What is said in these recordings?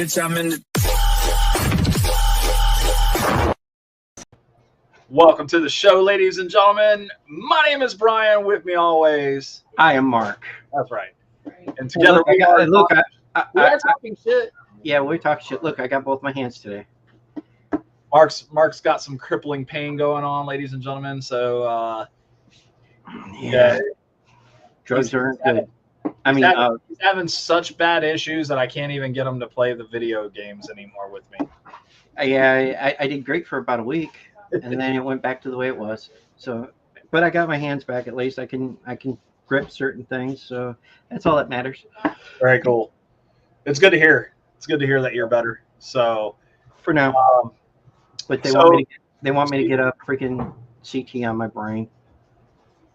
bitch, I'm in the... Welcome to the show, ladies and gentlemen. My name is Brian. With me always, I am Mark. That's right. And together we are talking shit. Yeah, we're talking shit. Look, I got both my hands today. Mark's got some crippling pain going on, ladies and gentlemen. So yeah, drugs aren't good. He's having such bad issues that I can't even get him to play the video games anymore with me. Yeah, I did great for about a week, and then it went back to the way it was. So, but I got my hands back at least. I can grip certain things, so that's all that matters. Very cool. It's good to hear. It's good to hear that you're better. So for now, but they want me to get a freaking CT on my brain.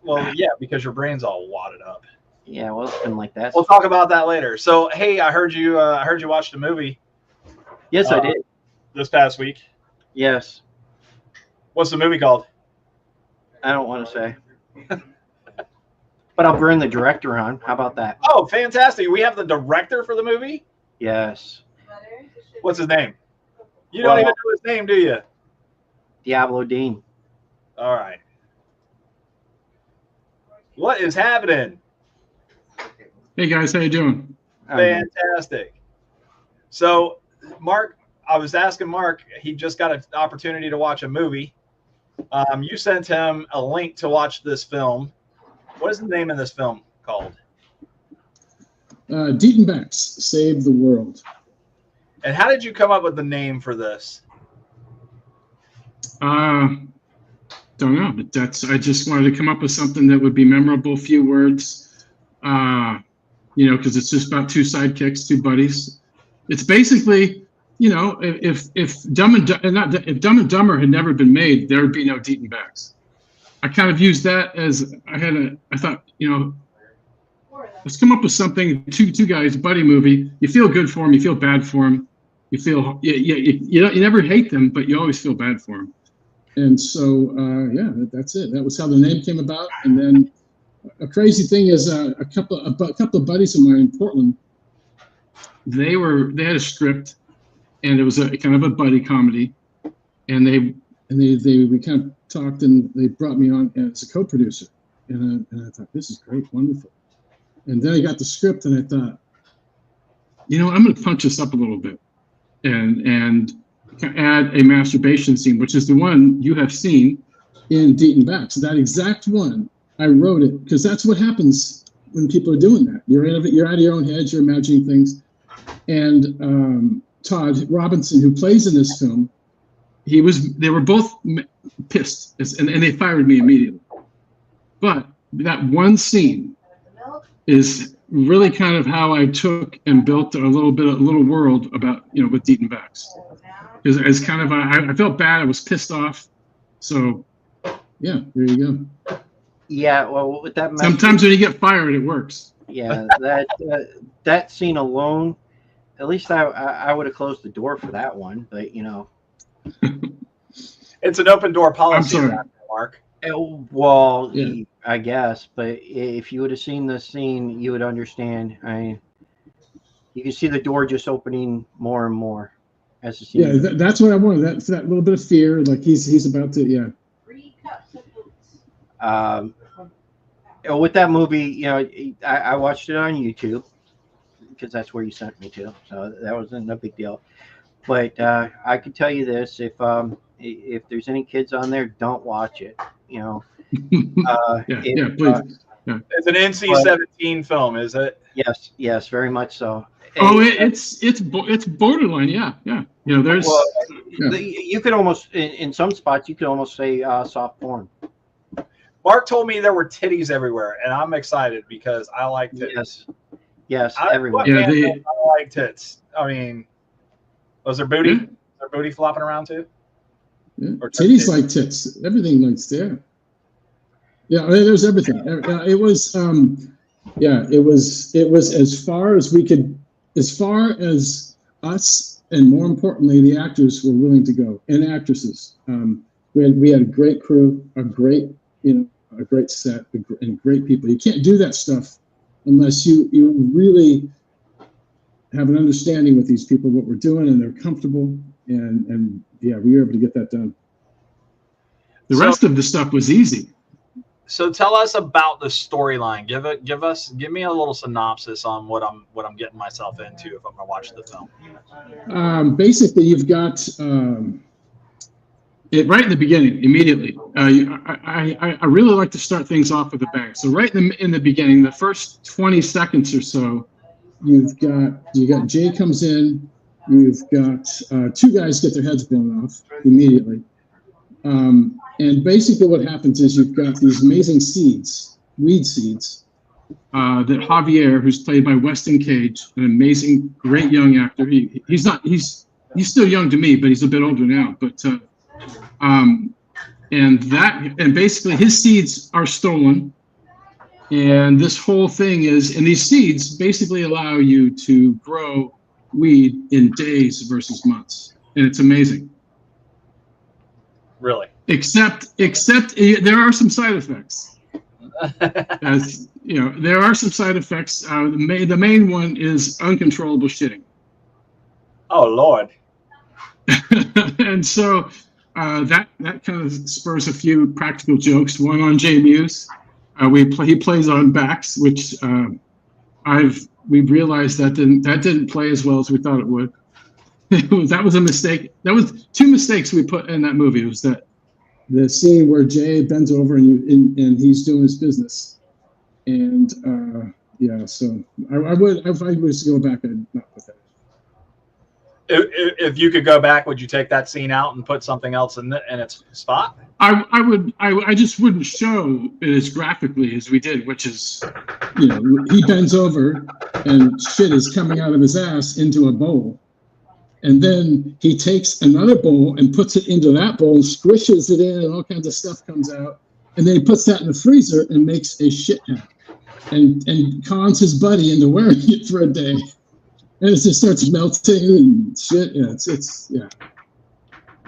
Well, yeah, because your brain's all wadded up. Yeah, well, it's been like that. We'll talk about that later. So, hey, I heard you watched a movie. Yes, I did. This past week. Yes. What's the movie called? I don't want to say. But I'll bring the director on. How about that? Oh, fantastic. We have the director for the movie? Yes. What's his name? You don't even know his name, do you? Diablo Dean. All right. What is happening? Hey guys, how you doing? Fantastic. So, Mark, I was asking Mark, he just got an opportunity to watch a movie. You sent him a link to watch this film. What is the name of this film called? Dietzenbach's Save the World. And how did you come up with the name for this? Don't know, but I just wanted to come up with something that would be memorable, few words. Because it's just about two sidekicks, two buddies. It's basically, if Dumb and Dumber had never been made, there would be no Dietzenbachs. I kind of used that as I thought, let's come up with something. Two guys, buddy movie. You feel good for them, you feel bad for them. You feel you never hate them, but you always feel bad for them. And so that's it. That was how the name came about. And then a crazy thing is a couple of buddies of mine in Portland. They had a script, and it was a kind of a buddy comedy, and we kind of talked, and they brought me on as a co-producer, and I thought, this is great, wonderful. And then I got the script, and I thought, I'm going to punch this up a little bit, and add a masturbation scene, which is the one you have seen in Dietzenbach's. That exact one, I wrote it because that's what happens when people are doing that. You're out of your own head, you're imagining things. And Todd Robinson, who plays in this film, they were both pissed, and they fired me immediately. But that one scene is really kind of how I took and built a little world about, with Dietzenbach's. Because it's kind of, I felt bad, I was pissed off. So, yeah, there you go. Yeah, well, with that. Sometimes when you get fired, it works. Yeah, that scene alone, at least I would have closed the door for that one, but It's an open door policy, Mark. Well, yeah. I guess, but if you would have seen the scene, you would understand. You can see the door just opening more and more as the scene. Yeah, that's what I wanted. That little bit of fear, like he's about to, yeah. 3 cups of boots. With that movie, I watched it on YouTube because that's where you sent me to, so that wasn't a big deal. But I can tell you this: if there's any kids on there, don't watch it. Yeah, please. It's an NC-17 film, is it? Yes, very much so. Oh, it's borderline, yeah. There's. Well, you could almost in some spots you could almost say soft porn. Mark told me there were titties everywhere, and I'm excited because I like tits. Yes, everywhere. Yeah, I like tits. I mean, was there booty? Yeah. Is there booty flopping around too? Yeah. Titties like tits. Everything likes there. Yeah, there's everything. It was, it was as far as we could, as far as us, and more importantly, the actors were willing to go, and actresses. We had a great crew, a great set, and great people. You can't do that stuff unless you really have an understanding with these people what we're doing, and they're comfortable, and yeah, we were able to get that done. The rest of the stuff was easy. So tell us about the storyline. Give me a little synopsis on what I'm getting myself into if I'm gonna watch the film. Basically, you've got it right in the beginning, immediately. I really like to start things off with a bang. So right in the beginning, the first 20 seconds or so, you got Jay comes in. You've got two guys get their heads blown off immediately. And basically what happens is you've got these amazing seeds, weed seeds, that Javier, who's played by Weston Cage, an amazing, great young actor. He's still young to me, but he's a bit older now. But and basically his seeds are stolen. And this whole thing is, and these seeds basically allow you to grow weed in days versus months. And it's amazing. Really? Except there are some side effects. As you know, there are some side effects. The main one is uncontrollable shitting. Oh Lord. And so that kind of spurs a few practical jokes. One on Jay Muse. He plays on backs, which we've realized that didn't play as well as we thought it would. That was a mistake. That was two mistakes we put in that movie. It was that the scene where Jay bends over and he's doing his business, and yeah. So I would, if I was to go back, I'd not put that. If you could go back, would you take that scene out and put something else in its spot? I would. I just wouldn't show it as graphically as we did, which is, you know, he bends over and shit is coming out of his ass into a bowl. And then he takes another bowl and puts it into that bowl and squishes it in, and all kinds of stuff comes out. And then he puts that in the freezer and makes a shit hat and cons his buddy into wearing it for a day. And it just starts melting and shit. Yeah, it's yeah.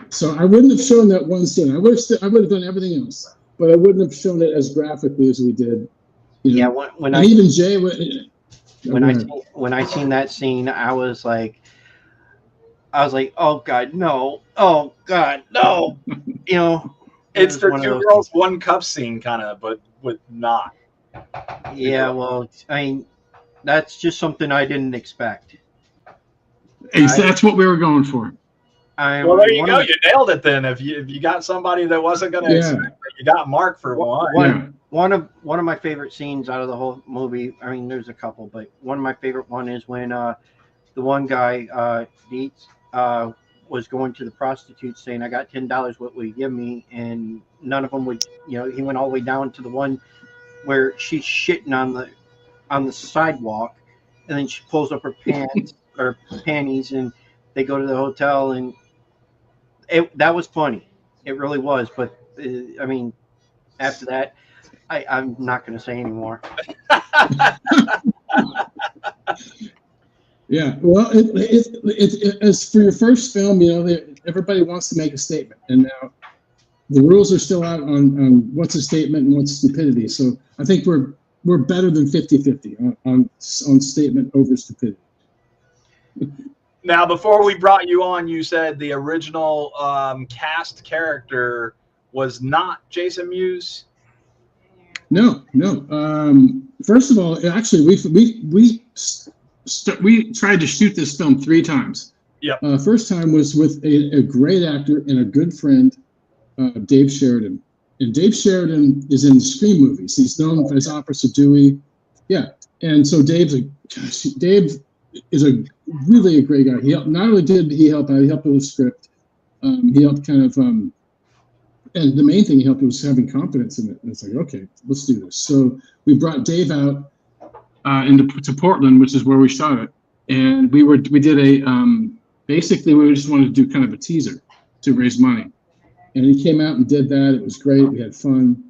So I wouldn't have shown that one scene. I would have done everything else, but I wouldn't have shown it as graphically as we did. You know? Yeah, when I seen that scene, I was like, oh God, no! Oh God, no! You know, it's the two girls, one cup scene, kind of, but with not. Yeah, well, I mean, that's just something I didn't expect. That's what we were going for. Well, there you go. You nailed it. Then, if you got somebody that wasn't going to expect it, you got Mark for one. One of my favorite scenes out of the whole movie. I mean, there's a couple, but one of my favorite one is when the one guy Dietz was going to the prostitute saying, "I got $10. What will you give me?" And none of them would. You know, he went all the way down to the one where she's shitting on the sidewalk, and then she pulls up her pants or panties, and they go to the hotel, and that was funny. It really was. But I mean, after that, I'm not going to say anymore. Yeah, well, it as for your first film, you know, everybody wants to make a statement, and now the rules are still out on what's a statement and what's stupidity. So I think we're better than 50-50 on statement over stupidity. Now, before we brought you on, you said the original cast character was not Jason Mewes. No. First of all, actually, we tried to shoot this film 3 times. Yep. First time was with a great actor and a good friend, Dave Sheridan. And Dave Sheridan is in the Scream movies. He's known as Officer Dewey. Yeah. And so Dave is really a great guy. Not only did he help out, he helped with the script. He helped kind of, and the main thing he helped was having confidence in it. And it's like, okay, let's do this. So we brought Dave out to Portland, which is where we shot it. And we did basically we just wanted to do kind of a teaser to raise money. And he came out and did that. It was great. We had fun.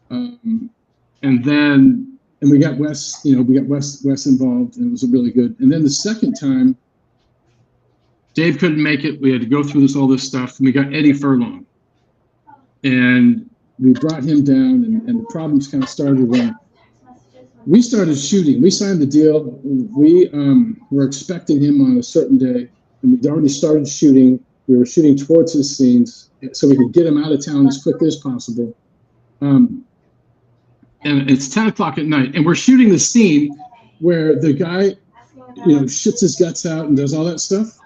And we got Wes, Wes involved, and it was really good. And then the second time, Dave couldn't make it. We had to go through all this stuff. And we got Eddie Furlong. And we brought him down, and the problems kind of started when we started shooting. We signed the deal. We were expecting him on a certain day, and we'd already started shooting. We were shooting towards his scenes so we could get him out of town as quickly as possible. And it's 10 o'clock at night, and we're shooting the scene where the guy, shits his guts out and does all that stuff.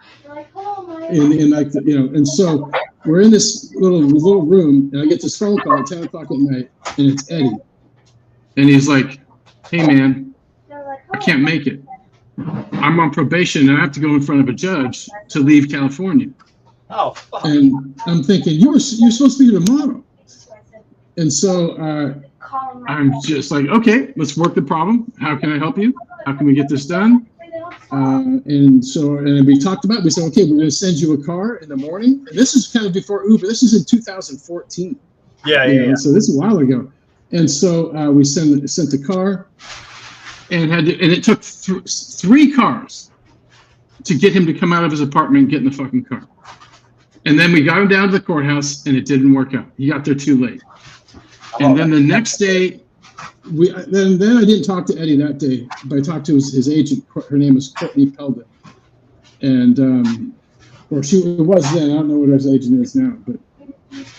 And like, and so we're in this little room, and I get this phone call at 10 o'clock at night, and it's Eddie. And he's like, hey, man, I can't make it. I'm on probation, and I have to go in front of a judge to leave California. Oh, fuck. And I'm thinking, you're supposed to be here tomorrow. And so I'm just like, okay, let's work the problem. How can I help you? How can we get this done? And we talked about it. We said, okay, we're going to send you a car in the morning. And this is kind of before Uber. This is in 2014. Yeah. So this is a while ago. And so we sent the car, and it took 3 cars to get him to come out of his apartment and get in the fucking car. And then we got him down to the courthouse, and it didn't work out. He got there too late. And then the next day, then I didn't talk to Eddie that day, but I talked to his agent. Her name is Courtney Peldon, and or she was then. I don't know what her agent is now,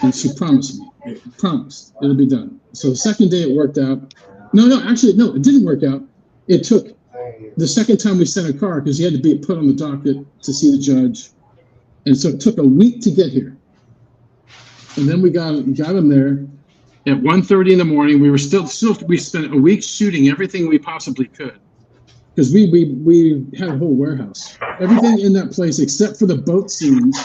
and she promised me, promised it'll be done. So the second day it worked out. No, it didn't work out. It took the second time we sent a car because he had to be put on the docket to see the judge, and so it took a week to get here. And then we got him there. At 1:30 in the morning, we spent a week shooting everything we possibly could, because we had a whole warehouse. Everything in that place except for the boat scenes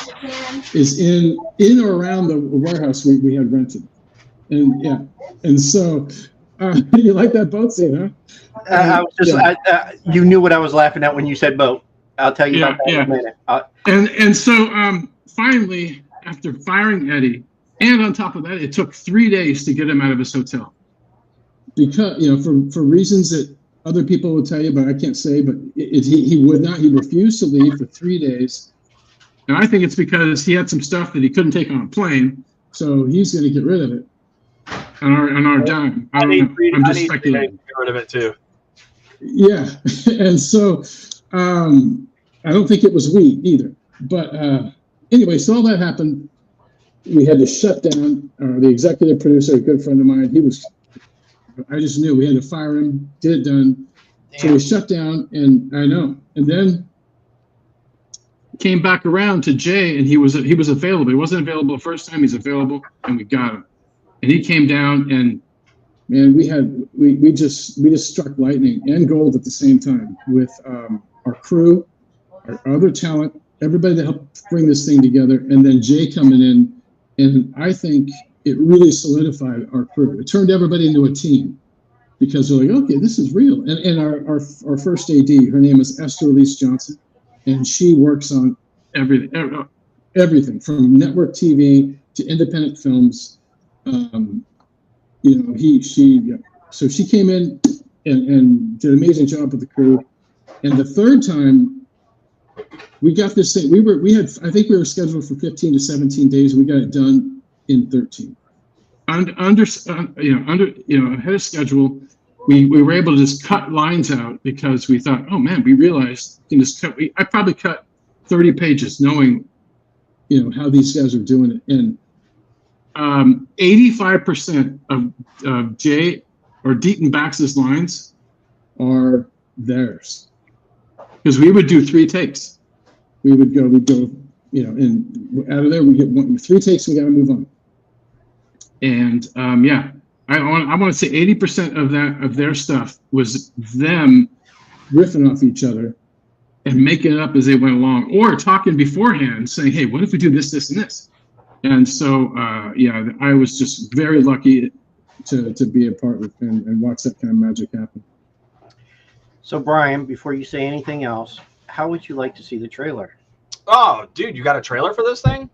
is in or around the warehouse we had rented. And so you like that boat scene, huh? I was just you knew what I was laughing at when you said boat. I'll tell you about that in a minute. And so finally, after firing Eddie. And on top of that, it took 3 days to get him out of his hotel. Because, for reasons that other people will tell you, but I can't say, but he would not. He refused to leave for 3 days. And I think it's because he had some stuff that he couldn't take on a plane. So he's going to get rid of it on our dime. I don't know. I'm just speculating. Get rid of it too. Yeah. And so I don't think it was we either. But anyway, so all that happened. We had to shut down. The executive producer, a good friend of mine, I just knew we had to fire him, get it done. Damn. So we shut down, and I know. And then came back around to Jay, and he was available. He wasn't available the first time. He's available, and we got him. And he came down, and man, we just struck lightning and gold at the same time with our crew, our other talent, everybody that helped bring this thing together, and then Jay coming in. And I think it really solidified our crew. It turned everybody into a team because they're like, okay, this is real. And our first AD, her name is Esther Elise Johnson, and she works on everything from network TV to independent films. So she came in and did an amazing job with the crew. And the third time, we got this thing. I think we were scheduled for 15 to 17 days. We got it done in 13. Ahead of schedule. We were able to just cut lines out because we thought, oh man, we realized we can just cut. I probably cut 30 pages, knowing, how these guys are doing it. And 85% of Jay or Deaton Bax's lines are theirs, because we would do 3 takes. We'd go, and out of there we get 3 takes. We got to move on. And I want to say 80% of their stuff was them riffing off each other and making it up as they went along, or talking beforehand, saying, "Hey, what if we do this, this, and this?" And so, I was just very lucky to be a part of and watch that kind of magic happen. So, Brian, before you say anything else, how would you like to see the trailer? Oh, dude, you got a trailer for this thing?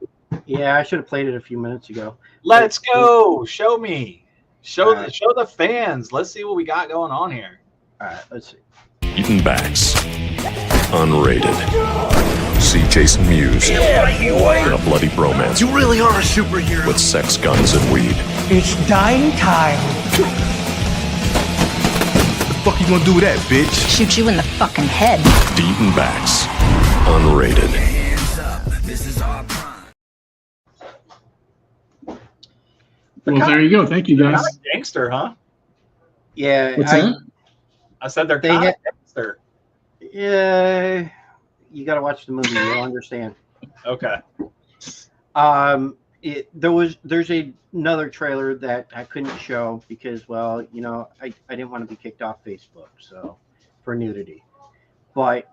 Yeah, I should have played it a few minutes ago. Let's go. Show me. Show the fans. Let's see what we got going on here. All right, let's see. Deaton Bax, unrated. See Jason Mewes in a bloody bromance. You really are a superhero. With sex, guns, and weed. It's dying time. fuck you gonna do with that, bitch? Shoot you in the fucking head. Beaten Backs. Unrated. Well, there you go. Thank you, They're guys. kind of gangster, huh? Yeah, What's that? I said they're They kind of ha- gangster. yeah. You got to watch the movie. You'll understand. Okay. There's another trailer that I couldn't show because, well, you know, I didn't want to be kicked off Facebook, so for nudity. But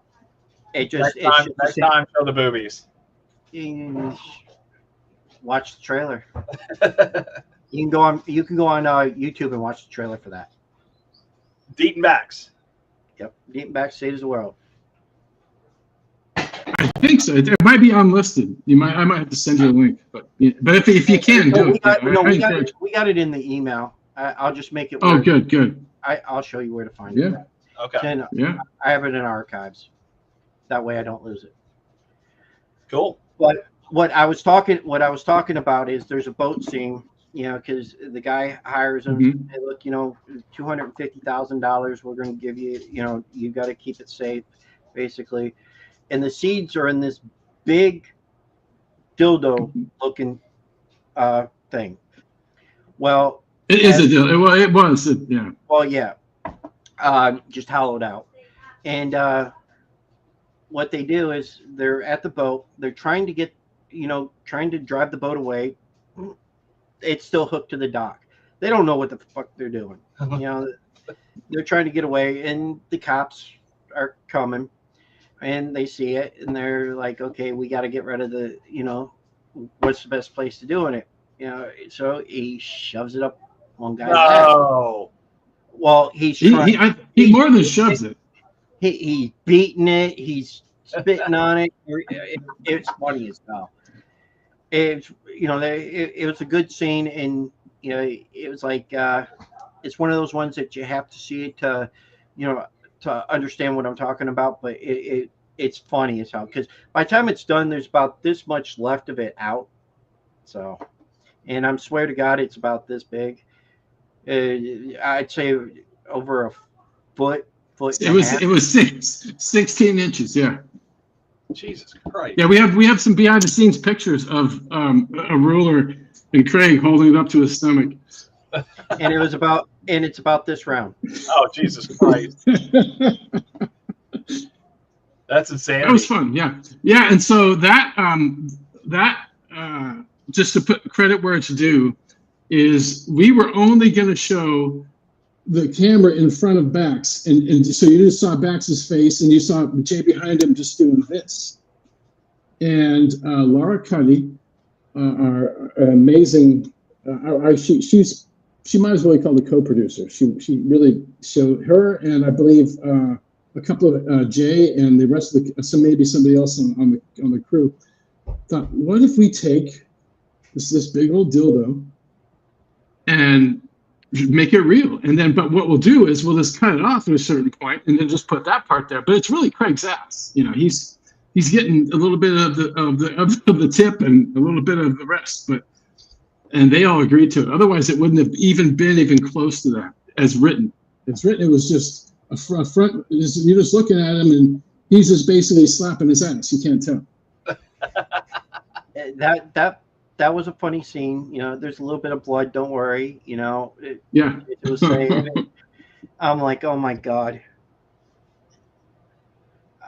it just Next time, show the boobies. Watch the trailer. You can go on YouTube and watch the trailer for that. Beaten Backs. Yep, Deep Backstage of the World. I think so. It might be unlisted. I might have to send you a link, but if you can do it, We got it in the email. I'll just make it. Oh, good. I'll show you where to find it. Okay. And Yeah. I have it in archives. That way I don't lose it. Cool. But what I was talking about is there's a boat scene, you know, because the guy hires him. Mhm. Hey, look, you know, $250,000. We're going to give you, you know, you got to keep it safe, basically. And the seeds are in this big dildo looking thing. Well, It is a deal. It was. Yeah. well, yeah, just hollowed out. And what they do is they're at the boat. They're trying to get, trying to drive the boat away. It's still hooked to the dock. They don't know what the fuck they're doing. They're trying to get away, and the cops are coming, and they see it, and they're like, okay, we got to get rid of the, what's the best place to do in it? So he shoves it up one guy's ass. Well, He more than shoves it. He's beating it. He's spitting on it. It's funny as hell. It was a good scene, and it was like it's one of those ones that you have to see it to understand what I'm talking about. But it's funny as hell because by the time it's done, there's about this much left of it out. So, and I swear to God, it's about this big. I'd say over a foot. It was 16 inches. Yeah. Jesus Christ. Yeah, we have some behind the scenes pictures of a ruler and Craig holding it up to his stomach. And it's about this round. Oh, Jesus Christ. That's insane. That was fun. Yeah. And so that just to put credit where it's due is we were only going to show the camera in front of Bax, and so you just saw Bax's face, and you saw Jay behind him just doing this. And Laura Cuddy, our amazing, she might as well be called a co-producer. She really showed her, and I believe a couple of Jay and the rest of maybe somebody else on the crew thought, what if we take this big old dildo and make it real, and then but what we'll do is we'll just cut it off at a certain point and then just put that part there, but it's really Craig's ass. He's getting a little bit of the tip and a little bit of the rest, and they all agreed to it. Otherwise it wouldn't have been even close to that as written. It was just a front. You're just looking at him and he's just basically slapping his ass. You can't tell. That was a funny scene. There's a little bit of blood. Don't worry. It was saying. I'm like, oh my God.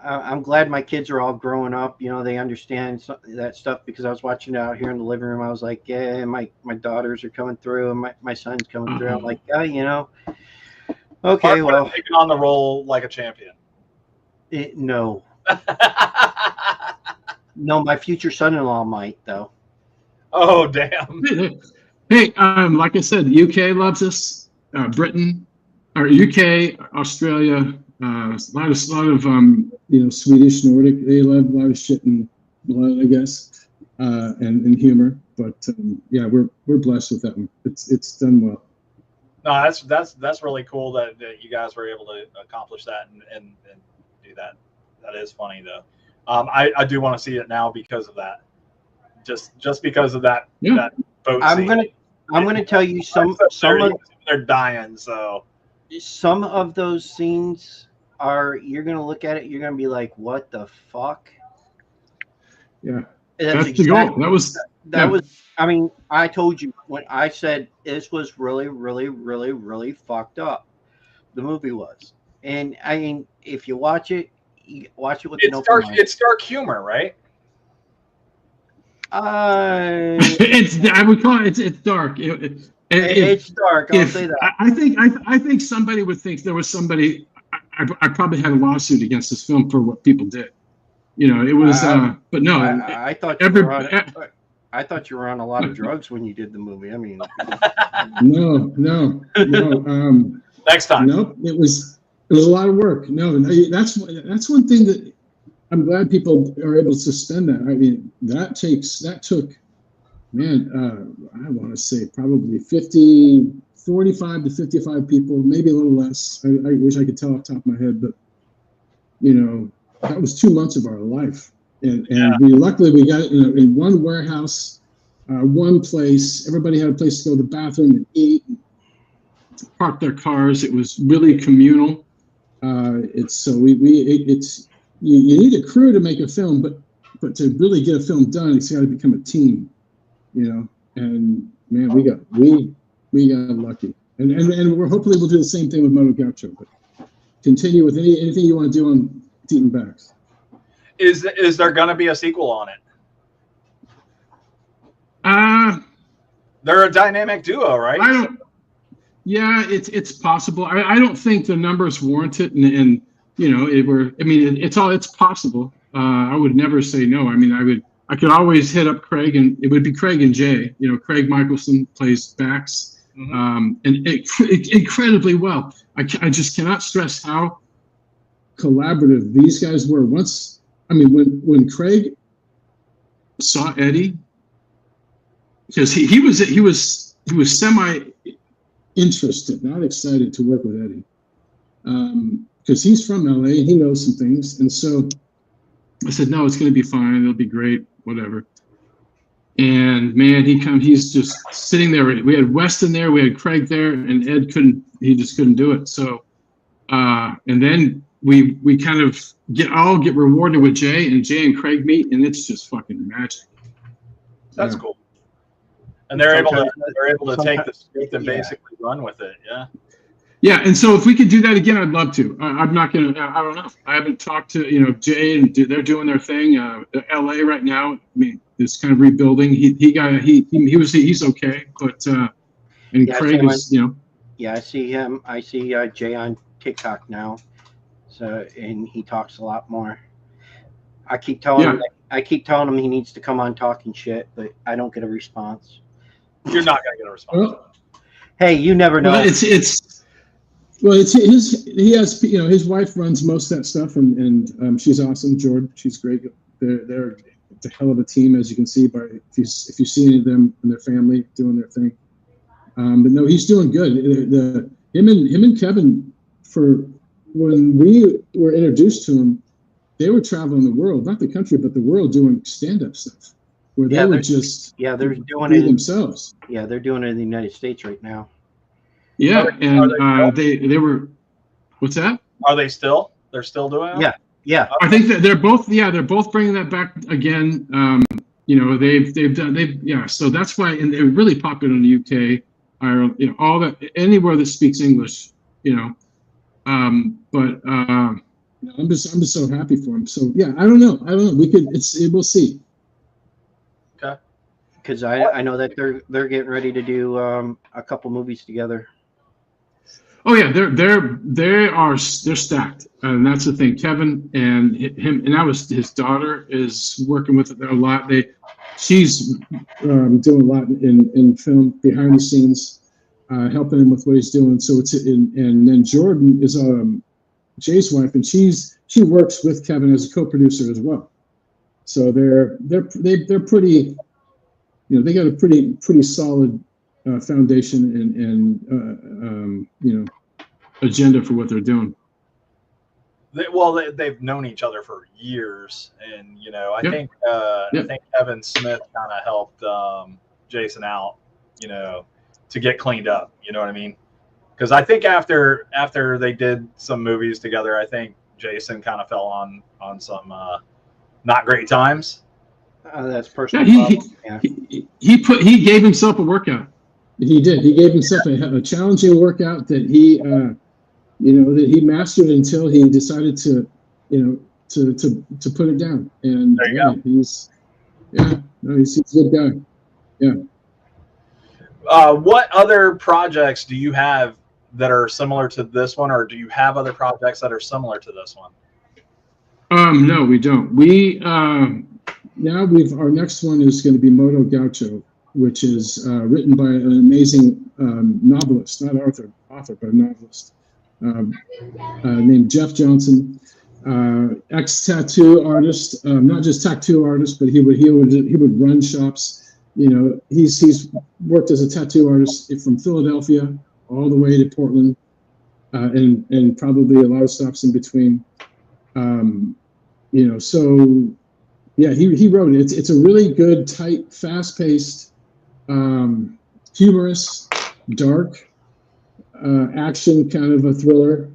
I'm glad my kids are all growing up. They understand that stuff because I was watching it out here in the living room. I was like, yeah, my daughters are coming through and my son's coming through. I'm like, yeah, okay, well. Taking on the role like a champion. No. No, my future son-in-law might though. Oh, damn. Hey, like I said, UK loves us. Britain, or UK, Australia, a lot of Swedish, Nordic. They love a lot of shit and blood, I guess, and humor. But yeah, we're blessed with that one. It's done well. No, that's really cool that you guys were able to accomplish that and do that. That is funny though. I do want to see it now because of that. Just because of that. Yeah. That boat I'm scene. gonna tell you some of they're dying. So some of those scenes are, you're gonna look at it, you're gonna be like, what the fuck? Yeah, That's that's the goal. That was that was. I mean, I told you when I said this was really, really, really, really fucked up. The movie was, and I mean, if you watch it, you watch it with an open mind. It's dark humor, right? it's I would call it it's dark. It's dark. I'll say that. I think somebody would think there was somebody. I probably had a lawsuit against this film for what people did. You know, it was. But no, I thought you were on. I thought you were on a lot of drugs when you did the movie. I mean, no. Next time. Nope. It was a lot of work. No, that's one thing that I'm glad people are able to suspend that. I mean, that took, man, I want to say probably 45 to 55 people, maybe a little less. I wish I could tell off the top of my head, but you know, that was 2 months of our life. And luckily we got it in one warehouse, one place. Everybody had a place to go to the bathroom and eat, and park their cars. It was really communal. You need a crew to make a film, but to really get a film done, it's got to become a team, you know. And man, we got lucky, and hopefully we'll do the same thing with Moto Gaucho. But continue with anything you want to do on Beaten Backs. Is there going to be a sequel on it? They're a dynamic duo, right? Yeah, it's possible. I don't think the numbers warrant it, and you know, it's possible. I would never say no. I mean, I could always hit up Craig, and it would be Craig and Jay. You know, Craig Michelson plays Bax, and incredibly well. I just cannot stress how collaborative these guys were. When Craig saw Eddie, because he was semi interested, not excited to work with Eddie, because he's from LA and he knows some things. And so I said, no, it's going to be fine. It'll be great, whatever. And man, he's just sitting there. We had Weston there, we had Craig there, and Ed just couldn't do it. So, and then we kind of get rewarded with Jay, and Jay and Craig meet, and it's just fucking magic. That's cool. And they're able to take the script and basically run with it. Yeah. Yeah, and so if we could do that again, I'd love to. I'm not gonna. I don't know. I haven't talked to Jay, and they're doing their thing. LA right now, I mean, is kind of rebuilding. He's okay, but and Craig is Yeah, I see him. I see Jay on TikTok now, so and he talks a lot more. I keep telling him he needs to come on talking shit, but I don't get a response. You're not gonna get a response. Well, hey, you never know. He has his wife runs most of that stuff, and she's awesome. Jordan, she's great. They're a hell of a team, as you can see by if you see any of them and their family doing their thing. But no, he's doing good. Him and Kevin, for when we were introduced to him, they were traveling the world, not the country, but the world, doing stand-up stuff. Where they were just they're doing it themselves. Yeah, they're doing it in the United States right now. Yeah, and they were. What's that? Are they still? They're still doing it? Yeah. I think that they're both bringing that back again. So that's why, and they're really popular in the UK, Ireland, all that, anywhere that speaks English, I'm just so happy for them. So yeah, I don't know. We'll see. Okay. Because I know that they're getting ready to do a couple movies together. Oh yeah, they're stacked, and that's the thing. Kevin and him, and that was his daughter is working with it a lot. She's doing a lot in film behind the scenes, helping him with what he's doing. So and then Jordan is Jay's wife, and she works with Kevin as a co-producer as well. So they're pretty, they got a pretty solid foundation and agenda for what they're doing. They've known each other for years, and I think Kevin Smith kind of helped Jason out, to get cleaned up. You know what I mean? Because I think after they did some movies together, I think Jason kind of fell on some not great times. That's Yeah, personal problem. Yeah. he gave himself a workout. He did. He gave himself a challenging workout that he that he mastered until he decided to to put it down. And There you yeah, go. he's a good guy. Yeah. What other projects do you have that are similar to this one, or do you have other projects that are similar to this one? No, we don't. Now our next one is going to be Moto Gaucho, which is written by an amazing novelist, not author, but a novelist named Jeff Johnson, ex-tattoo artist, not just tattoo artist, but he would run shops. He's worked as a tattoo artist from Philadelphia all the way to Portland, and probably a lot of stops in between. So yeah, he wrote it. It's a really good, tight, fast-paced, humorous, dark, action kind of a thriller,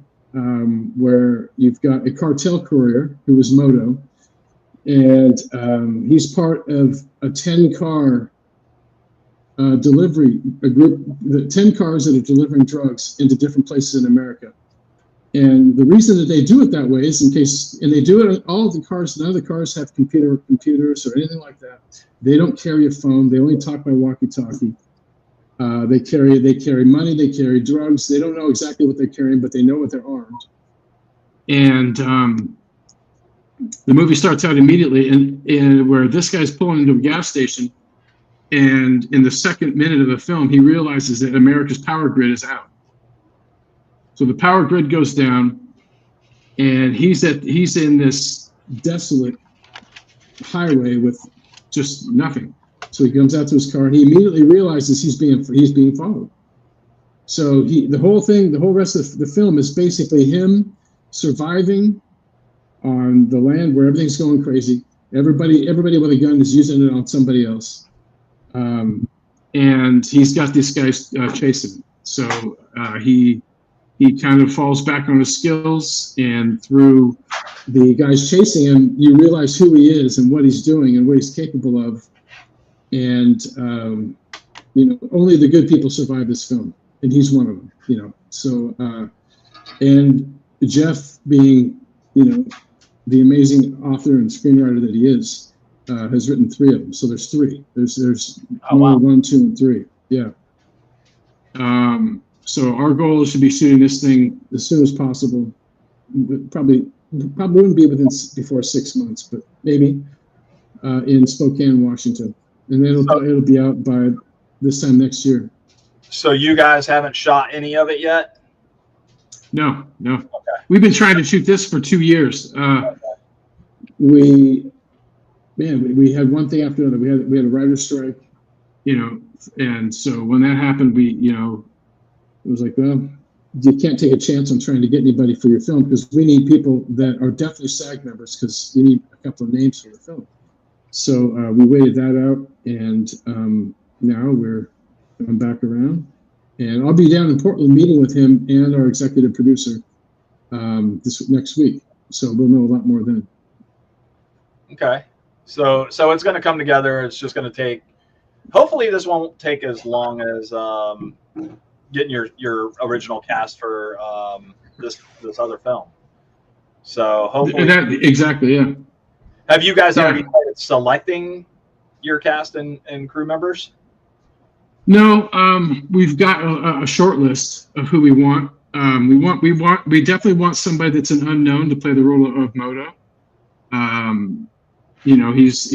where you've got a cartel courier who is Moto, and he's part of a 10-car delivery, a group, 10 cars that are delivering drugs into different places in America. And the reason that they do it that way is and they do it on all of the cars. None of the cars have computers or anything like that. They don't carry a phone. They only talk by walkie-talkie. They carry money. They carry drugs. They don't know exactly what they're carrying, but they know what they're armed. And the movie starts out immediately, and where this guy's pulling into a gas station, and in the second minute of the film, he realizes that America's power grid is out. So the power grid goes down, and he's in this desolate highway with just nothing. So he comes out to his car, and he immediately realizes he's being followed. So the whole rest of the film is basically him surviving on the land where everything's going crazy. Everybody with a gun is using it on somebody else, and he's got this guy chasing him. So he kind of falls back on his skills, and through the guys chasing him, you realize who he is and what he's doing and what he's capable of. And only the good people survive this film, and he's one of them. So and Jeff, being the amazing author and screenwriter that he is, has written 3 of them. So there's 3. There's wow. 1, 2, and 3. Yeah. So our goal is to be shooting this thing as soon as possible. Probably wouldn't be before 6 months, but maybe in Spokane, Washington, and then it'll be out by this time next year. So you guys haven't shot any of it yet? No. Okay. We've been trying to shoot this for 2 years. We had one thing after another. We had a writer's strike, and so when that happened, it was like, well, you can't take a chance on trying to get anybody for your film, because we need people that are definitely SAG members, because you need a couple of names for the film. So we waited that out, and now I'm back around, and I'll be down in Portland meeting with him and our executive producer this next week. So we'll know a lot more then. Okay. So it's going to come together. It's just going to take. Hopefully, this won't take as long as getting your original cast for this other film. So hopefully, exactly, yeah. Have you guys already started selecting your cast and crew members? No, we've got a short list of who we want. We definitely want somebody that's an unknown to play the role of Moto. He's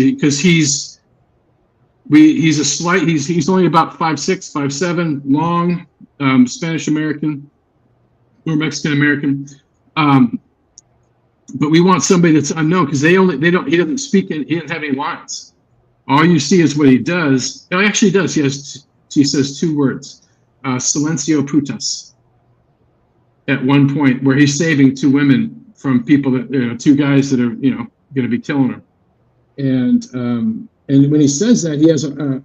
only about 5'6", 5'7", long, Spanish American or Mexican American. But we want somebody that's unknown, because he doesn't speak, he doesn't have any lines. All you see is what he does. No, he actually does. He says 2 words, silencio putas, at one point, where he's saving 2 women from people that, 2 guys that are, going to be killing her. And when he says that, he has a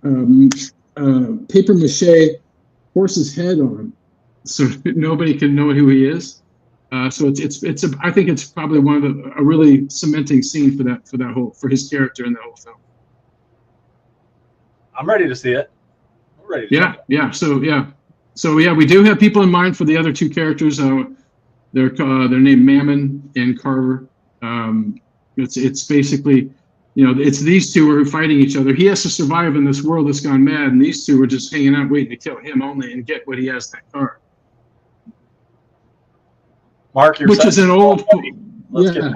paper mache horse's head on, so nobody can know who he is. So I think it's probably one of a really cementing scene for his character in the whole film. I'm ready to see it. I'm ready to see it. So we do have people in mind for the other two characters. They're named Mammon and Carver. It's basically, it's these two who are fighting each other. He has to survive in this world that's gone mad, and these two are just hanging out waiting to kill him only and get what he has, that car. Mark, which is an old Ford LTD.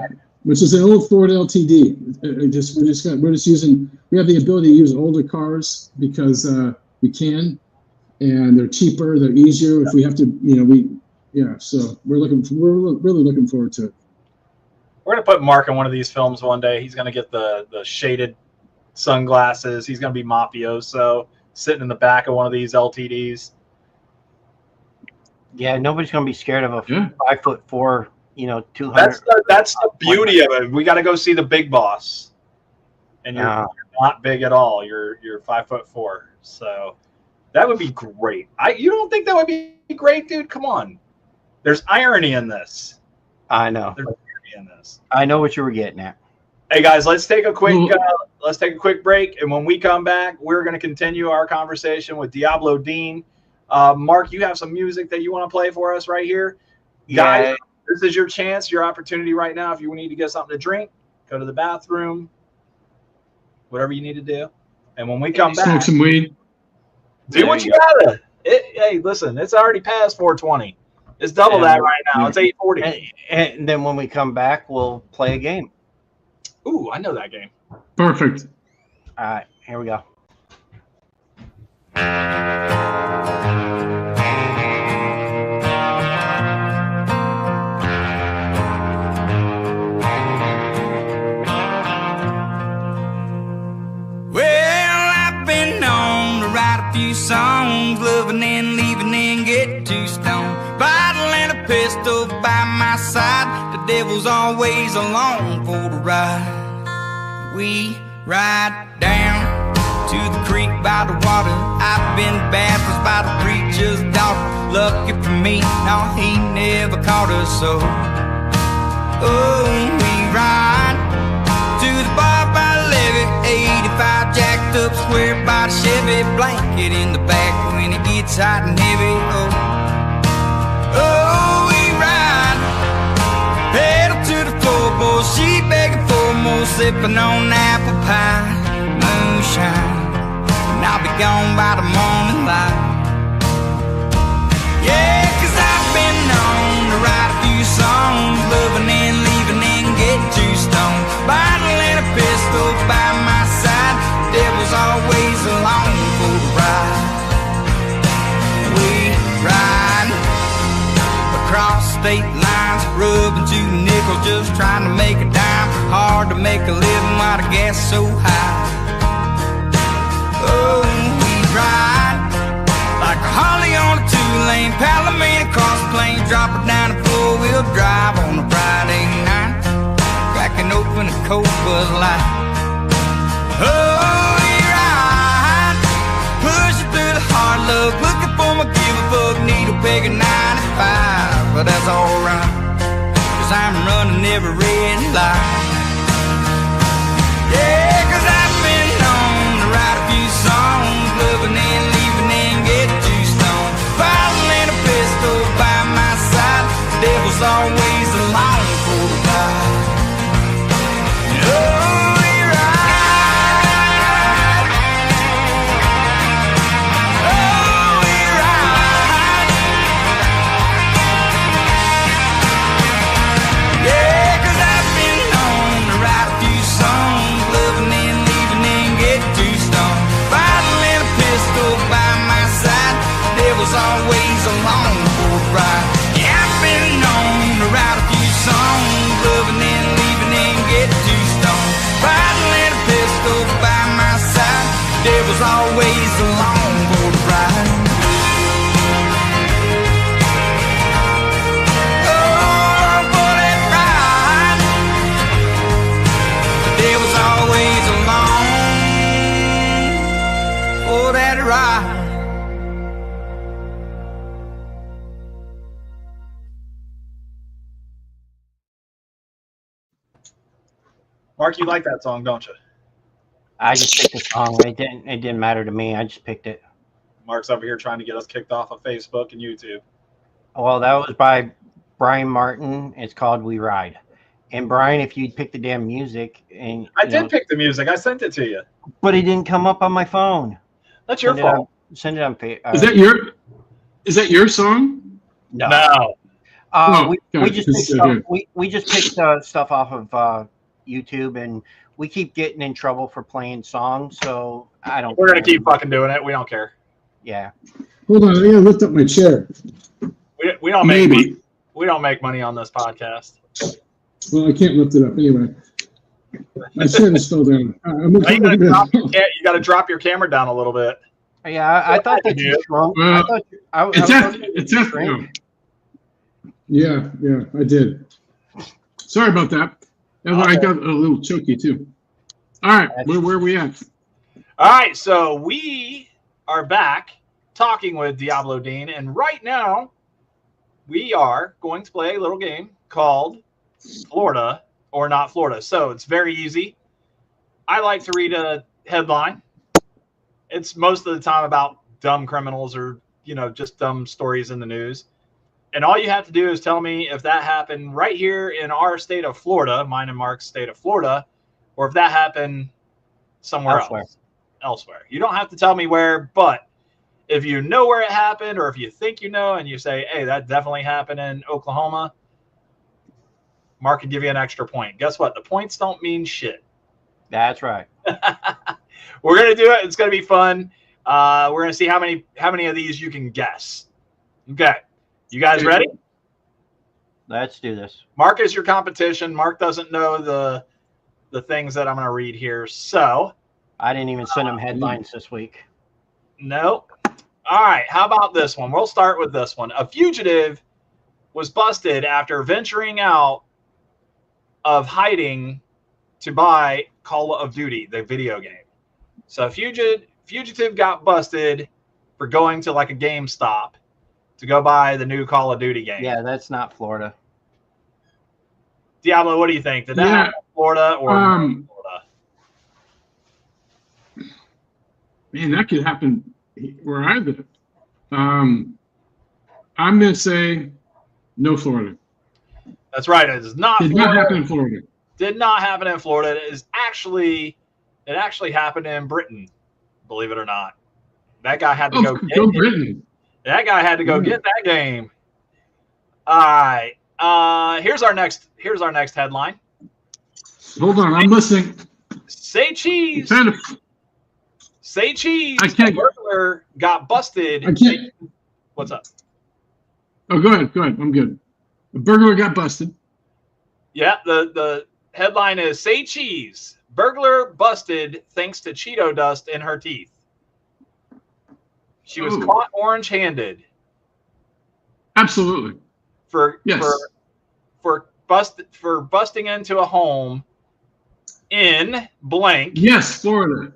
We have the ability to use older cars because we can, and they're cheaper, they're easier. If we have to, so we're really looking forward to it. We're gonna put Mark in one of these films one day. He's gonna get the shaded sunglasses. He's gonna be mafioso sitting in the back of one of these LTDs. Yeah, nobody's gonna be scared of a 5'4", 200. That's the beauty of it. We got to go see the big boss, and you're not big at all. You're 5'4", so that would be great. You don't think that would be great, dude? Come on, there's irony in this. I know. There's irony in this. I know what you were getting at. Hey guys, let's take a quick break, and when we come back, we're going to continue our conversation with Diablo Dean. Mark, you have some music that you want to play for us right here. Yeah. Guys, this is your chance, your opportunity right now. If you need to get something to drink, go to the bathroom, whatever you need to do. And when we come back, smoke some weed. Do what you gotta. Hey, listen, it's already past 4:20. It's double that right now. It's 8:40. And then when we come back, we'll play a game. Ooh, I know that game. Perfect. All right, here we go. Songs, loving and leaving and get too stoned. Bottle and a pistol by my side. The devil's always along for the ride. We ride down to the creek by the water. I've been baptized by the preacher's daughter. Lucky for me, no, he never caught us so. Oh, we ride to the bar by the levee, 85 jacked up square by the Chevy, blanket in the back when it gets hot and heavy. Oh, we ride, pedal to the floorboard, she begging for more, sipping on apple pie, moonshine, and I'll be gone by the morning light. Yeah, 'cause I've been known to write a few songs, loving and leaving and get too stoned. Bottle and a pistol by my side, devil's always along for the ride. We ride across state lines, rubbing 2 nickels, just trying to make a dime. Hard to make a living while the gas is so high. Oh, we ride like a Harley on a 2-lane, Palomino across the plain, drop it down the 4-wheel drive on a Friday night, cracking open a cold Bud Light. Oh, we ride, pushing through the hard luck, looking for my give-a-fuck needle, pegging 95, but that's alright, 'cause I'm running every red light. Yeah, 'cause I've been known to write a few songs, loving and leaving and get too stoned. Bottle and a pistol by my side, devil's always along for the ride. Oh, we ride. Oh, we ride. Yeah, 'cause I've been known to write a few songs, loving and leaving and get too stoned. Bottle and a pistol by my side, devil's always along for the ride. Yeah, I've been known to write a few songs, loving and leaving and get too stoned. Bottle and a pistol by my side, devil's always along for the ride. Oh, for that ride, the devil's always along for that ride. Mark, you like that song, don't you? I just picked a song. It didn't matter to me. I just picked it. Mark's over here trying to get us kicked off of Facebook and YouTube. Well, that was by Brian Martin. It's called "We Ride." And Brian, if you'd pick the damn music, and I did pick the music. I sent it to you. but it didn't come up on my phone. That's your fault. Send it on. Is that your song? No. We just picked stuff off of YouTube, and we keep getting in trouble for playing songs. So I don't. We're gonna keep fucking doing it. We don't care. Yeah. Hold on, I gotta lift up my chair. We don't make money. We don't make money on this podcast. Well, I can't lift it up anyway. My chair is still down. You got to drop your camera down a little bit. Yeah, I thought that you shrunk. It's Yeah, I did. Sorry about that. I got a little choky too. All right, where are we at? All right, so we are back talking with Diablo Dean, and right now we are going to play a little game called Florida or Not Florida. So it's very easy. I like to read a headline. It's most of the time about dumb criminals or, just dumb stories in the news. And all you have to do is tell me if that happened right here in our state of Florida, mine and Mark's state of Florida, or if that happened somewhere elsewhere. You don't have to tell me where, but if you know where it happened, or if you think you know, and you say, hey, that definitely happened in Oklahoma, Mark can give you an extra point. Guess what? The points don't mean shit. That's right. We're going to do it. It's going to be fun. We're going to see how many of these you can guess. Okay. You guys ready? Let's do this. Mark is your competition. Mark doesn't know the things that I'm going to read here. So I didn't even send him headlines this week. No. All right. How about this one? We'll start with this one. A fugitive was busted after venturing out of hiding to buy Call of Duty, the video game. So fugitive got busted for going to like a GameStop to go buy the new Call of Duty game. Yeah, that's not Florida. Diablo, what do you think? Did that happen in Florida or Florida? Man, that could happen where I live. I'm going to say no Florida. That's right. It is not. Did not happen in Florida. Did not happen in Florida. It actually happened in Britain. Believe it or not, that guy had to go Britain. That guy had to go get that game. All right. Here's our next headline. Hold on, I'm listening. Say cheese. Say cheese. I can't. A burglar got busted. I can't. What's up? Oh, go ahead. I'm good. A burglar got busted. Yeah, the headline is Say cheese. Burglar busted thanks to Cheeto dust in her teeth. She was caught orange-handed. Absolutely. For busting into a home in blank. Yes, Florida.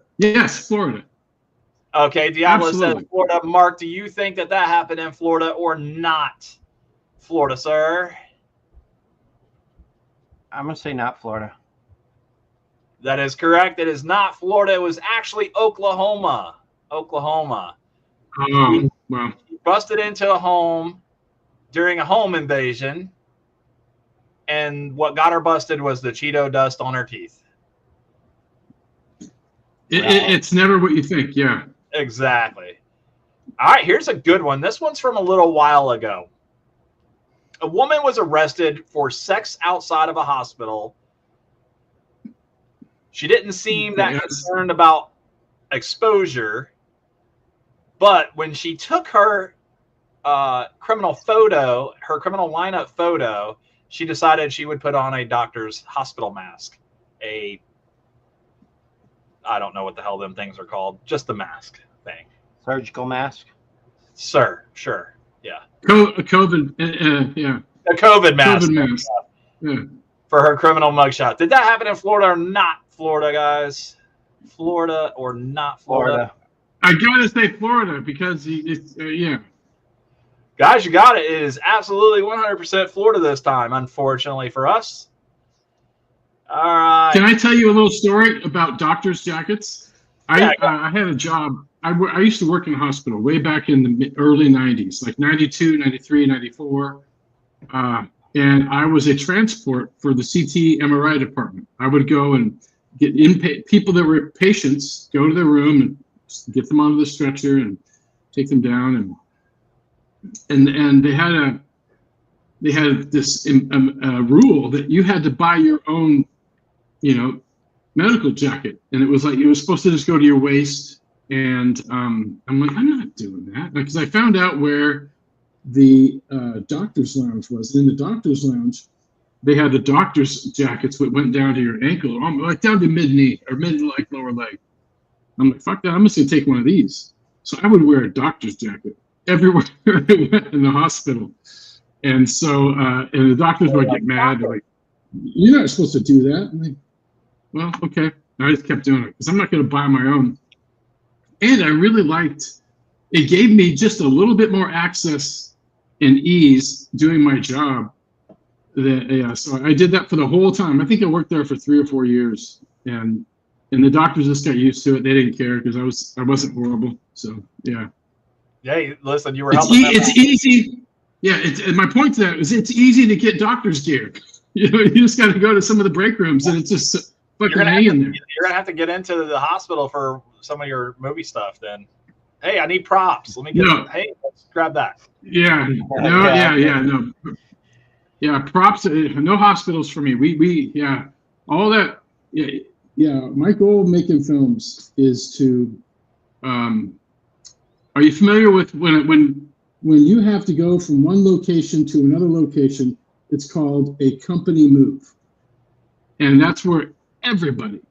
Okay, Diablo Absolutely. says Florida. Mark, do you think that happened in Florida or not? Florida, sir. I'm going to say not Florida. That is correct. It is not Florida. It was actually Oklahoma. Wow. He busted into a home during a home invasion, and what got her busted was the Cheeto dust on her teeth. It's never what you think. Yeah. Exactly. All right, here's a good one. This one's from a little while ago. A woman was arrested for sex outside of a hospital. She didn't seem that concerned about exposure, but when she took her criminal lineup photo, she decided she would put on a doctor's hospital mask. I don't know what the hell them things are called. Just the mask thing. Surgical mask? Sure. Yeah. COVID. Yeah. A COVID mask. COVID mask. Yeah. For her criminal mugshot. Did that happen in Florida or not Florida, guys? Florida or not Florida? I gotta say Florida because it's yeah. Guys, you got it. It is absolutely 100% Florida this time, unfortunately for us. All right. Can I tell you a little story about doctor's jackets? Yeah, I had a job. I used to work in a hospital way back in the early 90s, like 92, 93, 94. And I was a transport for the CT MRI department. I would go and get people that were patients, go to their room and get them onto the stretcher and take them down. And they had this rule that you had to buy your own, medical jacket, and it was supposed to just go to your waist. And I'm like, I'm not doing that, because I found out where the doctor's lounge was. In the doctor's lounge, they had the doctor's jackets that went down to your ankle, like down to mid knee or mid like lower leg. I'm like, fuck that, I'm just gonna take one of these. So I would wear a doctor's jacket everywhere I went in the hospital. And so and the doctors would get mad. They're like, you're not supposed to do that. I'm like, well, okay. I just kept doing it because I'm not going to buy my own. And I really liked, it gave me just a little bit more access and ease doing my job. So I did that for the whole time. I think I worked there for 3 or 4 years, and the doctors just got used to it. They didn't care because I wasn't horrible. So yeah. Hey, listen, you were helping them it's out. easy. Yeah, and my point to that is it's easy to get doctor's gear. You just got to go to some of the break rooms, and it's just fucking hanging there. You're gonna have to get into the hospital for some of your movie stuff. Then, hey, I need props. Let me get. Hey, let's grab that. Yeah. Yeah. Props. No hospitals for me. We all that. Yeah. My goal of making films is to. Are you familiar with when you have to go from one location to another location? It's called a company move, and that's where everybody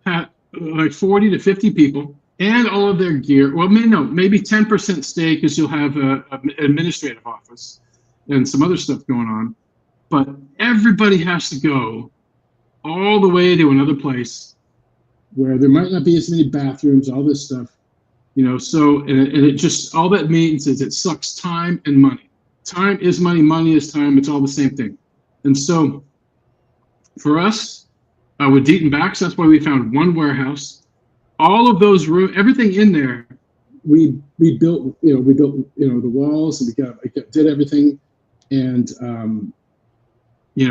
had like 40 to 50 people and all of their gear. Well, maybe 10% stay because you'll have an administrative office and some other stuff going on. But everybody has to go all the way to another place where there might not be as many bathrooms, all this stuff, So and it just, all that means is it sucks time and money. Time is money, money is time. It's all the same thing. And so for us, with Deaton Backs, that's why we found one warehouse. All of those rooms, everything in there, we built, the walls, and we did everything. And,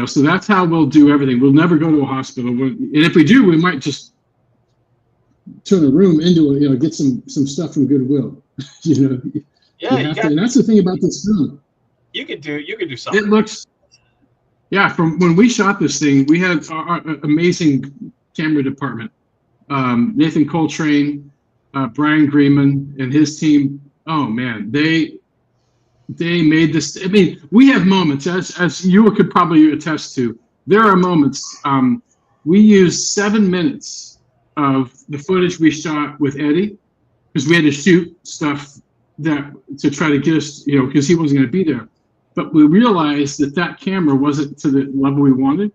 so that's how we'll do everything. We'll never go to a hospital. And if we do, we might just turn a room into get some stuff from Goodwill. Yeah, and that's the thing about this film. You could do something. It looks, from when we shot this thing, we had our amazing camera department. Nathan Coltrane, Brian Greenman, and his team. Oh man, they made this. I mean, we have moments, as you could probably attest to. There are moments. We used 7 minutes of the footage we shot with Eddie, because we had to shoot stuff to try to get us, because he wasn't going to be there. But we realized that camera wasn't to the level we wanted.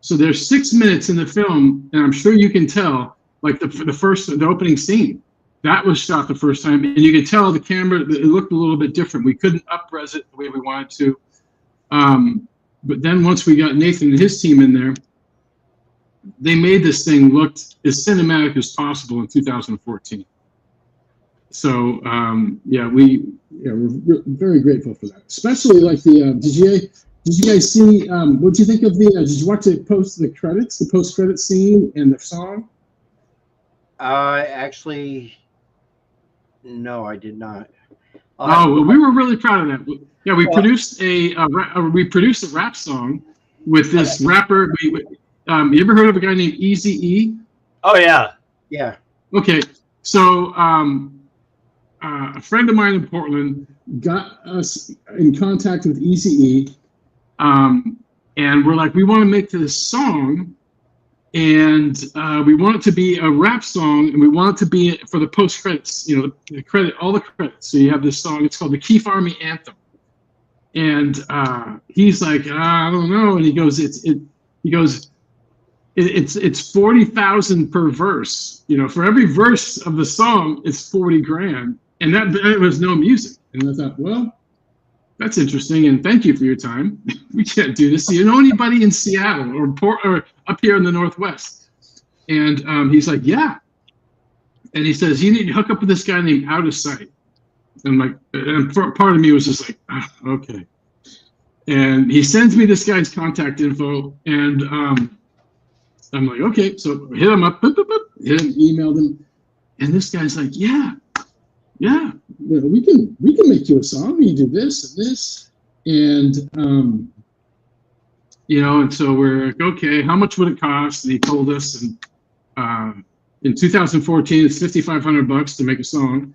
So there's 6 minutes in the film, and I'm sure you can tell, like the opening scene, that was shot the first time, and you could tell the camera, it looked a little bit different. We couldn't up-res it the way we wanted to. But then once we got Nathan and his team in there, they made this thing look as cinematic as possible in 2014. So we're very grateful for that. Especially like the did you guys see what do you think of the did you watch the post-credit scene and the song? Actually, no, I did not. Well, we were really proud of that. Yeah, we produced a rap song with this rapper. You ever heard of a guy named Eazy-E? Oh yeah. Yeah. Okay, so a friend of mine in Portland got us in contact with Eazy-E, and we're like, we want to make this song, and we want it to be a rap song, and we want it to be for the post credits, the credit, all the credits. So you have this song. It's called the Keith Army Anthem, and he's like, I don't know, and he goes, it's 40,000 per verse. For every verse of the song, it's $40,000. And that was no music. And I thought, well, that's interesting, and thank you for your time. We can't do this. Do you know anybody in Seattle or up here in the Northwest? And he's like, yeah. And he says, you need to hook up with this guy named Out of Sight. I'm like, and part of me was just like, okay. And he sends me this guy's contact info, and I'm like, okay. So hit him up, boop, boop, boop, hit him, emailed him, and this guy's like, yeah, we can make you a song. You do this and this, and and so we're like, okay, how much would it cost? And he told us, and in 2014, it's $5,500 to make a song,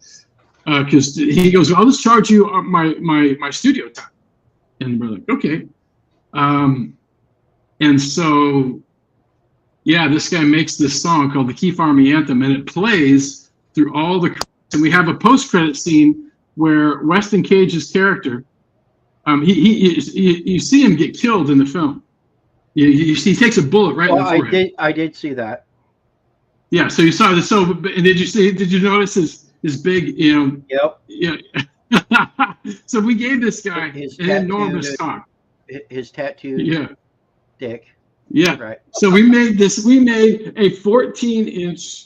because he goes, I'll just charge you my studio time, and we're like, okay, and so yeah, this guy makes this song called the Keith Army Anthem, and it plays through all the. And we have a post-credit scene where Weston Cage's character, you see him get killed in the film. He takes a bullet right in the forehead. I did see that. Yeah, so you saw this. So, and did you notice his big, Yep. Yeah. So we gave this guy an enormous talk. His tattoo. Yeah. Dick. Yeah. Right. So we made a 14-inch.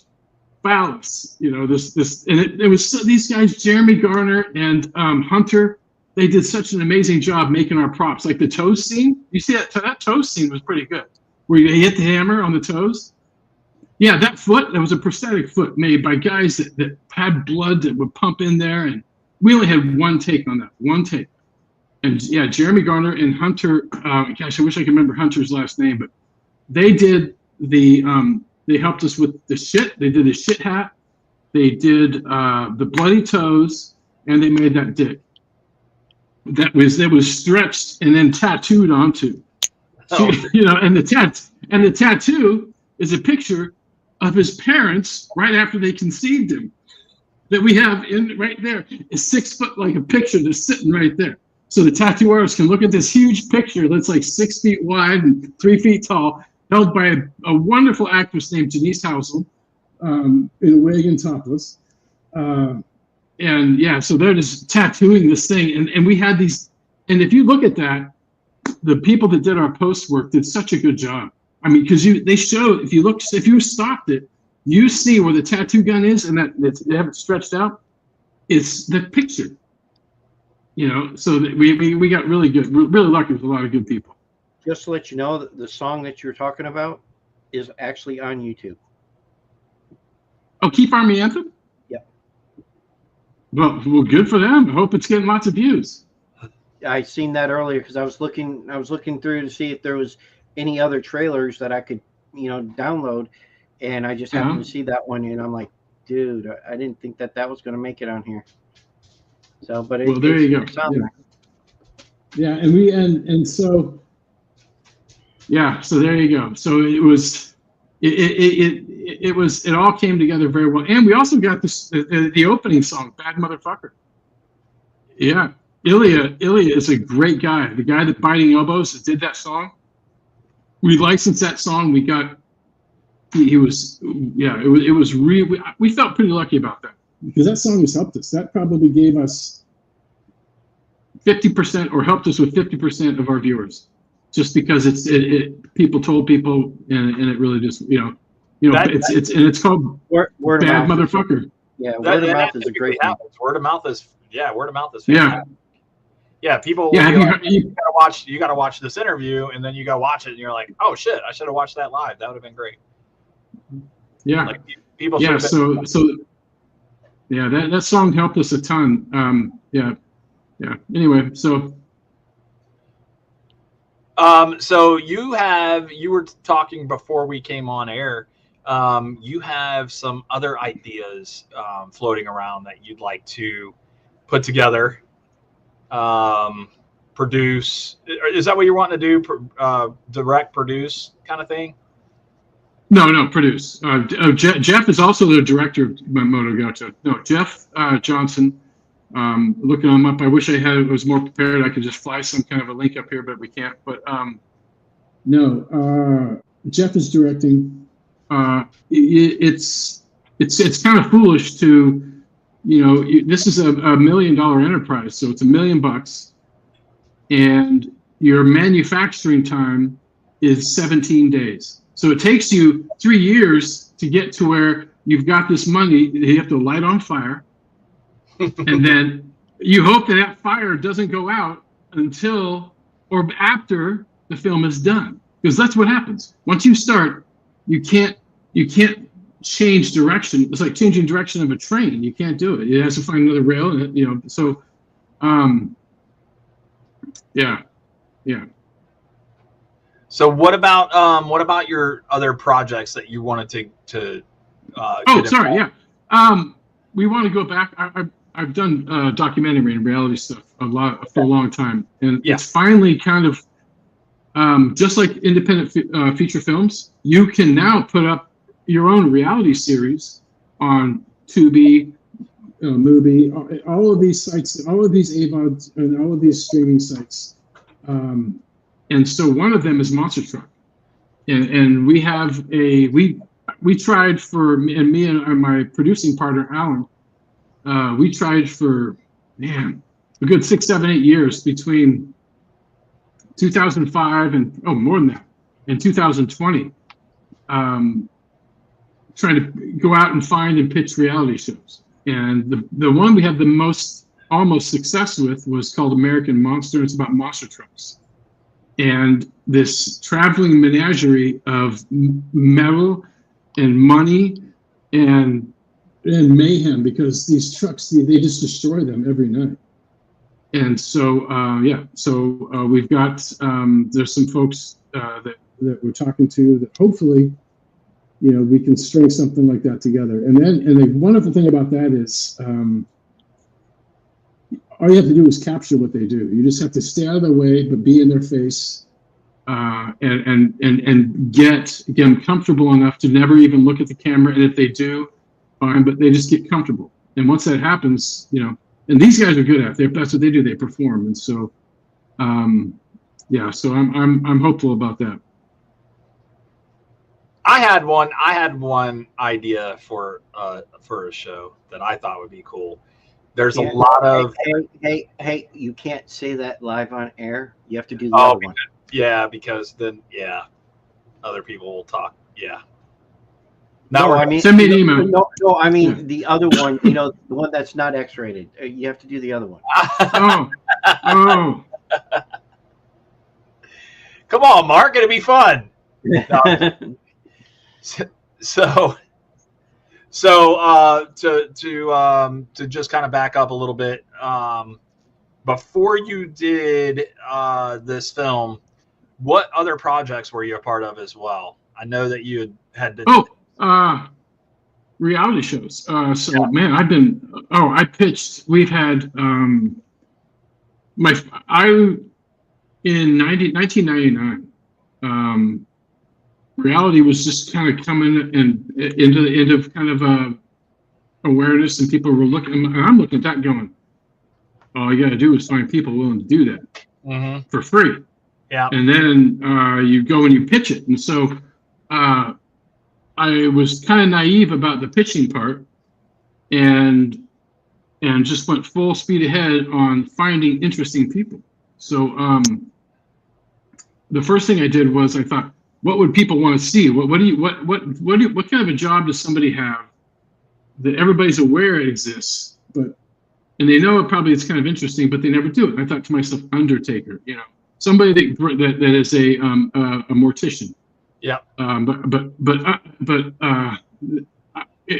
Phallus, this, and it was these guys, Jeremy Garner and Hunter. They did such an amazing job making our props, like the toes scene. You see that toes scene was pretty good, where you hit the hammer on the toes. Yeah, that was a prosthetic foot made by guys that had blood that would pump in there, and we only had one take on that, And yeah, Jeremy Garner and Hunter. Gosh, I wish I could remember Hunter's last name, but they did the. They helped us with the shit. They did the shit hat. They did the bloody toes, and they made that dick. That was stretched and then tattooed onto. Oh. And the tattoo is a picture of his parents right after they conceived him. That we have in right there is 6 foot, like a picture that's sitting right there. So the tattoo artist can look at this huge picture that's like 6 feet wide and 3 feet tall, held by a wonderful actress named Janice Housel, in a wig and topless. And yeah, so they're just tattooing this thing. And we had these, and if you look at that, the people that did our post work did such a good job. I mean, because they show, if you stopped it, you see where the tattoo gun is, and they have it stretched out. It's the picture, so that we got really good, really lucky with a lot of good people. Just to let you know, that the song that you're talking about is actually on YouTube. Oh, Keith Army Anthem? Yep. Well, good for them. I hope it's getting lots of views. I seen that earlier because I was looking through to see if there was any other trailers that I could, download, and I just happened to see that one, and I'm like, dude, I didn't think that was going to make it on here. So, but there you go. Yeah, and so. Yeah, so there you go. So it all came together very well, and we also got the opening song, "Bad Motherfucker." Yeah, Ilya is a great guy. The guy that Biting Elbows that did that song. We licensed that song. We got. It was really. We felt pretty lucky about that because that song has helped us. That probably gave us 50% or helped us with 50% of our viewers. Just because people told people, and it really just it's called word Bad of mouth. Motherfucker. Yeah, word of mouth is a great thing. Word of mouth is fantastic. Yeah, people. Yeah, you gotta watch this interview, and then you go watch it, and you're like, oh shit, I should have watched that live. That would have been great. Yeah, like people. Yeah, so yeah, that song helped us a ton. Yeah. Anyway, so. So you were talking before we came on air. You have some other ideas floating around that you'd like to put together, produce. Is that what you're wanting to do? Direct, produce kind of thing? No, produce. Jeff is also the director of Moto Gacha. No, Jeff Johnson. Looking them up. I wish I was more prepared. I could just fly some kind of a link up here, but we can't. But no, Jeff is directing. It's kind of foolish to, this is a $1 million enterprise, so it's $1 million, and your manufacturing time is 17 days. So it takes you 3 years to get to where you've got this money that you have to light on fire, and then you hope that that fire doesn't go out until or after the film is done, because that's what happens. Once you start, you can't change direction. It's like changing direction of a train. You can't do it. It has to find another rail, and so yeah. So what about your other projects that you wanted to Oh, sorry, yeah. We want to go back. I've done documentary and reality stuff for a long time, and it's finally kind of just like independent feature films. You can now put up your own reality series on Tubi, Mubi, all of these sites, all of these AVODs, and all of these streaming sites. And so one of them is Monster Truck, and we have we tried for me and my producing partner Alan. We tried for a good 6, 7, 8 years between 2005 and more than that, in 2020, trying to go out and find and pitch reality shows. And the one we had the most almost success with was called American Monster. It's about monster trucks. And this traveling menagerie of metal and money and mayhem, because these trucks, they just destroy them every night. And so, we've got, there's some folks that we're talking to that hopefully, we can string something like that together. And the wonderful thing about that is, all you have to do is capture what they do. You just have to stay out of their way, but be in their face, and get them comfortable enough to never even look at the camera. And if they do, fine, but they just get comfortable. And once that happens, and these guys are good at it. That's what they do. They perform. And so, so I'm hopeful about that. I had one idea for a show that I thought would be cool. There's a lot of hey, you can't say that live on air. You have to do the other one. Yeah, because then other people will talk. Yeah. No, I mean, send me an email. No, I mean the other one. The one that's not X-rated. You have to do the other one. Oh. Come on, Mark. It'll be fun. So to just kind of back up a little bit, before you did this film, what other projects were you a part of as well? I know that you had to. Reality shows. Man, I pitched. We've had in 1999. Reality was just kind of coming into kind of awareness, and people were looking. And I'm looking at that, going, "All you got to do is find people willing to do that for free." Yeah. And then you go and you pitch it, and so I was kind of naive about the pitching part, and just went full speed ahead on finding interesting people. So the first thing I did was I thought, what would people want to see? What kind of a job does somebody have that everybody's aware it exists, and they know it probably is kind of interesting, but they never do it. And I thought to myself, Undertaker, somebody that is a mortician. Yeah.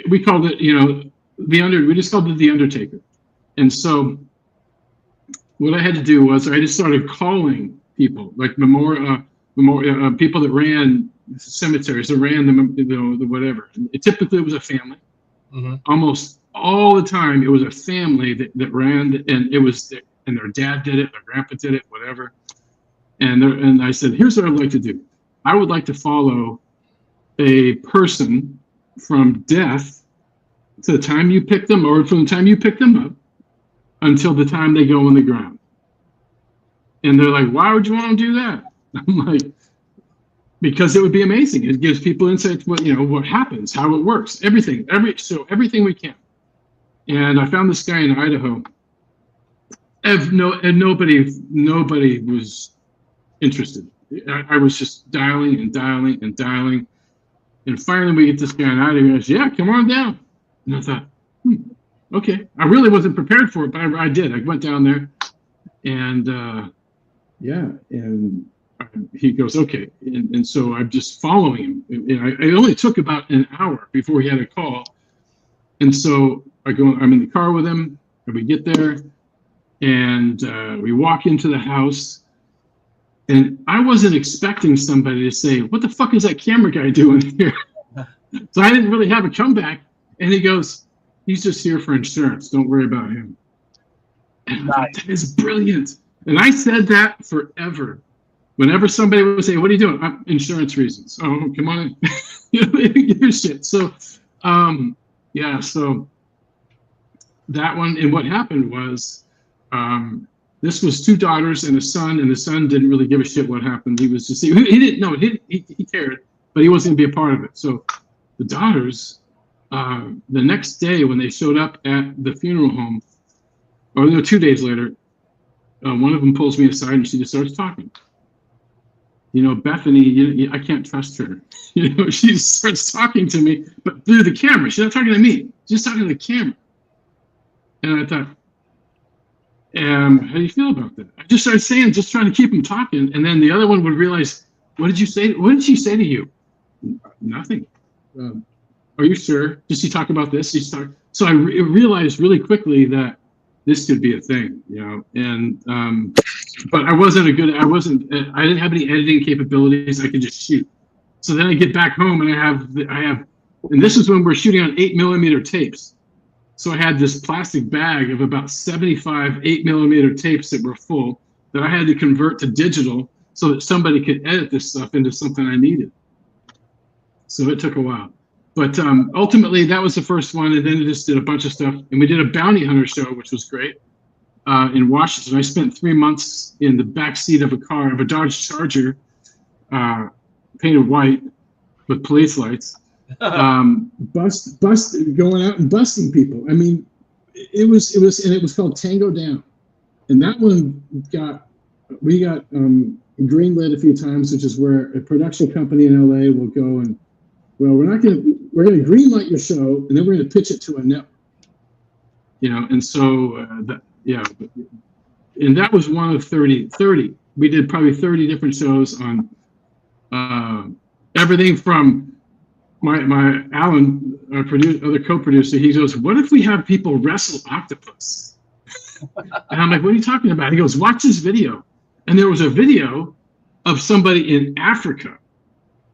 We called it, we just called it the Undertaker. And so what I had to do was I just started calling people, like people that ran cemeteries, that ran the whatever. Typically it was a family. Mm-hmm. Almost all the time it was a family that ran, and it was, and their dad did it, their grandpa did it, whatever. And I said, here's what I'd like to do. I would like to follow a person from death to the time you pick them, or from the time you pick them up until the time they go on the ground. And they're like, why would you want to do that? I'm like, because it would be amazing. It gives people insight to what happens, how it works, everything we can. And I found this guy in Idaho, And nobody was interested. I was just dialing and dialing and dialing. And finally we get this guy, and he goes, yeah, come on down. And I thought, okay. I really wasn't prepared for it, but I did. I went down there, and and he goes, okay. And so I'm just following him. And it only took about an hour before he had a call. And so I'm in the car with him, and we get there, and we walk into the house. And I wasn't expecting somebody to say, what the fuck is that camera guy doing here? So I didn't really have a comeback. And he goes, he's just here for insurance. Don't worry about him. And nice. That is brilliant. And I said that forever. Whenever somebody would say, what are you doing? Insurance reasons. Oh, come on. You know, give a shit. So, so that one. And what happened was, this was 2 daughters and a son, and the son didn't really give a shit what happened. He was just, he didn't know, he cared, but he wasn't going to be a part of it. So the daughters, the next day when they showed up at the funeral home, or no, 2 days later, one of them pulls me aside and she just starts talking. You know, Bethany, I can't trust her. You know, she starts talking to me, but through the camera. She's not talking to me. She's talking to the camera. And I thought, how do you feel about that? I just started saying, just trying to keep them talking. And then the other one would realize, what did you say? What did she say to you? Nothing. Are you sure? Did she talk about this? So I realized really quickly that this could be a thing, you know. And but I didn't have any editing capabilities. I could just shoot. So then I get back home and I have, and this is when we're shooting on 8mm tapes. So I had this plastic bag of about 75 8mm tapes that were full that I had to convert to digital so that somebody could edit this stuff into something I needed. So it took a while. But ultimately, that was the first one. And then I just did a bunch of stuff. And we did a bounty hunter show, which was great, in Washington. I spent 3 months in the back seat of a Dodge Charger, painted white with police lights. Going out and busting people. I mean, it was called Tango Down, and that one we got greenlit a few times, which is where a production company in LA will go and, well, we're going to greenlight your show, and then we're going to pitch it to a network, you know. And so and that was one of 30. We did probably 30 different shows on everything from my Alan, our other co-producer, he goes, what if we have people wrestle octopus? And I'm like, what are you talking about? He goes, watch this video. And there was a video of somebody in Africa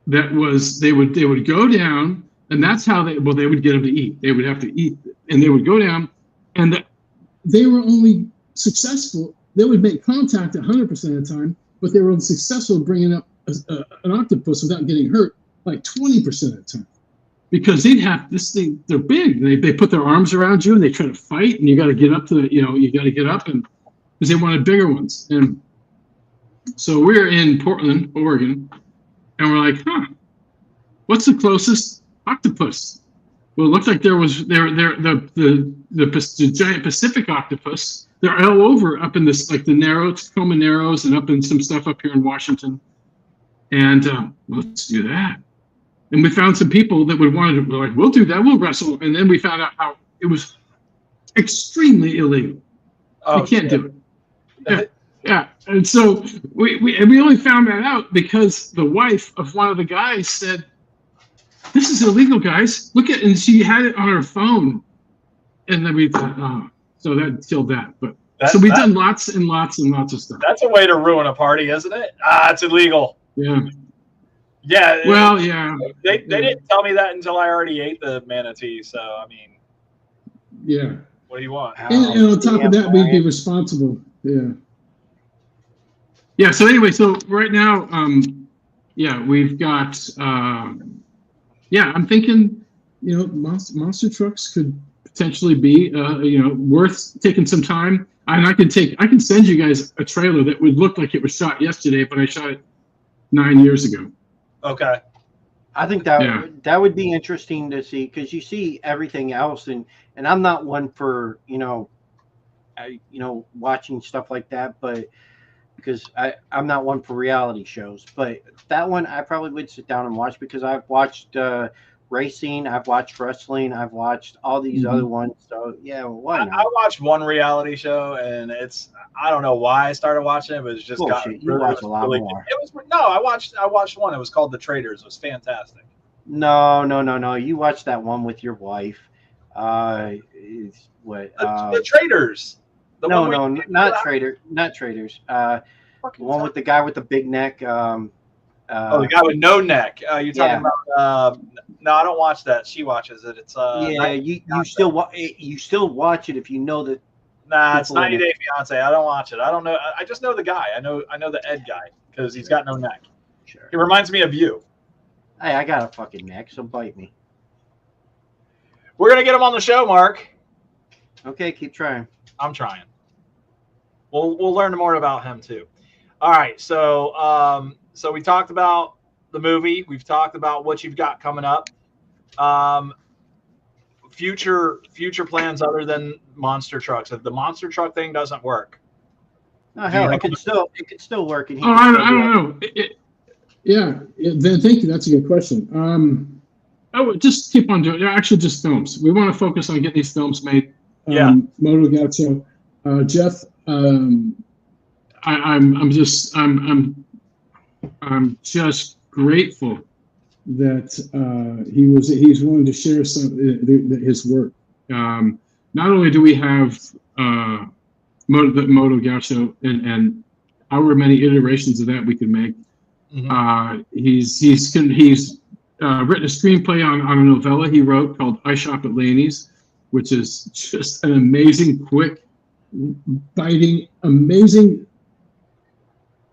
that was, they would go down, and that's how they would get them to eat. They would have to eat, and they would go down, and they were only successful. They would make contact 100% of the time, but they were only successful bringing up an octopus without getting hurt like 20% of the time, because they'd have this thing. They're big. They put their arms around you and they try to fight, and you got to get up to you got to get up, and because they wanted bigger ones. And so we're in Portland, Oregon, and we're like, what's the closest octopus? Well, it looked like the giant Pacific octopus. They're all over up in this, like the Tacoma Narrows, and up in some stuff up here in Washington. And let's do that. And we found some people that would want to, like, we'll do that, we'll wrestle. And then we found out how it was extremely illegal. You can't do it. Yeah. And so we only found that out because the wife of one of the guys said, this is illegal, guys. Look at, and she had it on her phone. And then we thought, so that killed that. But so we've done lots and lots and lots of stuff. That's a way to ruin a party, isn't it? It's illegal. Yeah. Yeah. Well, yeah. They didn't tell me that until I already ate the manatee. So, I mean. Yeah. What do you want? And on top of that, we'd be responsible. Yeah. Yeah. So anyway, so right now, we've got, I'm thinking, monster trucks could potentially be, worth taking some time. And I can send you guys a trailer that would look like it was shot yesterday, but I shot it 9 years ago. Okay. I think that would be interesting to see, because you see everything else, and I'm not one for watching stuff like that, but because I'm not one for reality shows. But that one I probably would sit down and watch because I've watched racing, I've watched wrestling, I've watched all these other ones. So yeah, why not? I watched one reality show, and I don't know why I started watching it, but it's just Bullshit. You watch a lot more. I watched one. It was called The Traders. It was fantastic. No. You watched that one with your wife. It's what? The Traders. Not Traders. The one with the guy with the big neck. The guy with no neck. You're talking about? No, I don't watch that. She watches it. It's you still watch it if you know that. Nah, it's 90 Day Fiance. I don't watch it. I don't know. I just know the guy. I know the Ed guy because he's got no neck. Sure. He reminds me of you. Hey, I got a fucking neck, so bite me. We're gonna get him on the show, Mark. Okay, keep trying. I'm trying. We'll learn more about him too. All right, so we talked about the movie. We've talked about what you've got coming up. Future plans other than monster trucks. If the monster truck thing doesn't work, no, hell, it could still work. And I don't know. Then thank you. That's a good question. I would just keep on doing. Actually, just films. We want to focus on getting these films made. Moto Gaucho, Jeff. I'm just grateful that he's willing to share his work. Not only do we have Moto Gaucho and however many iterations of that we can make. Mm-hmm. He's written a screenplay on a novella he wrote called I Shop at Laney's, which is just an amazing, quick, biting, amazing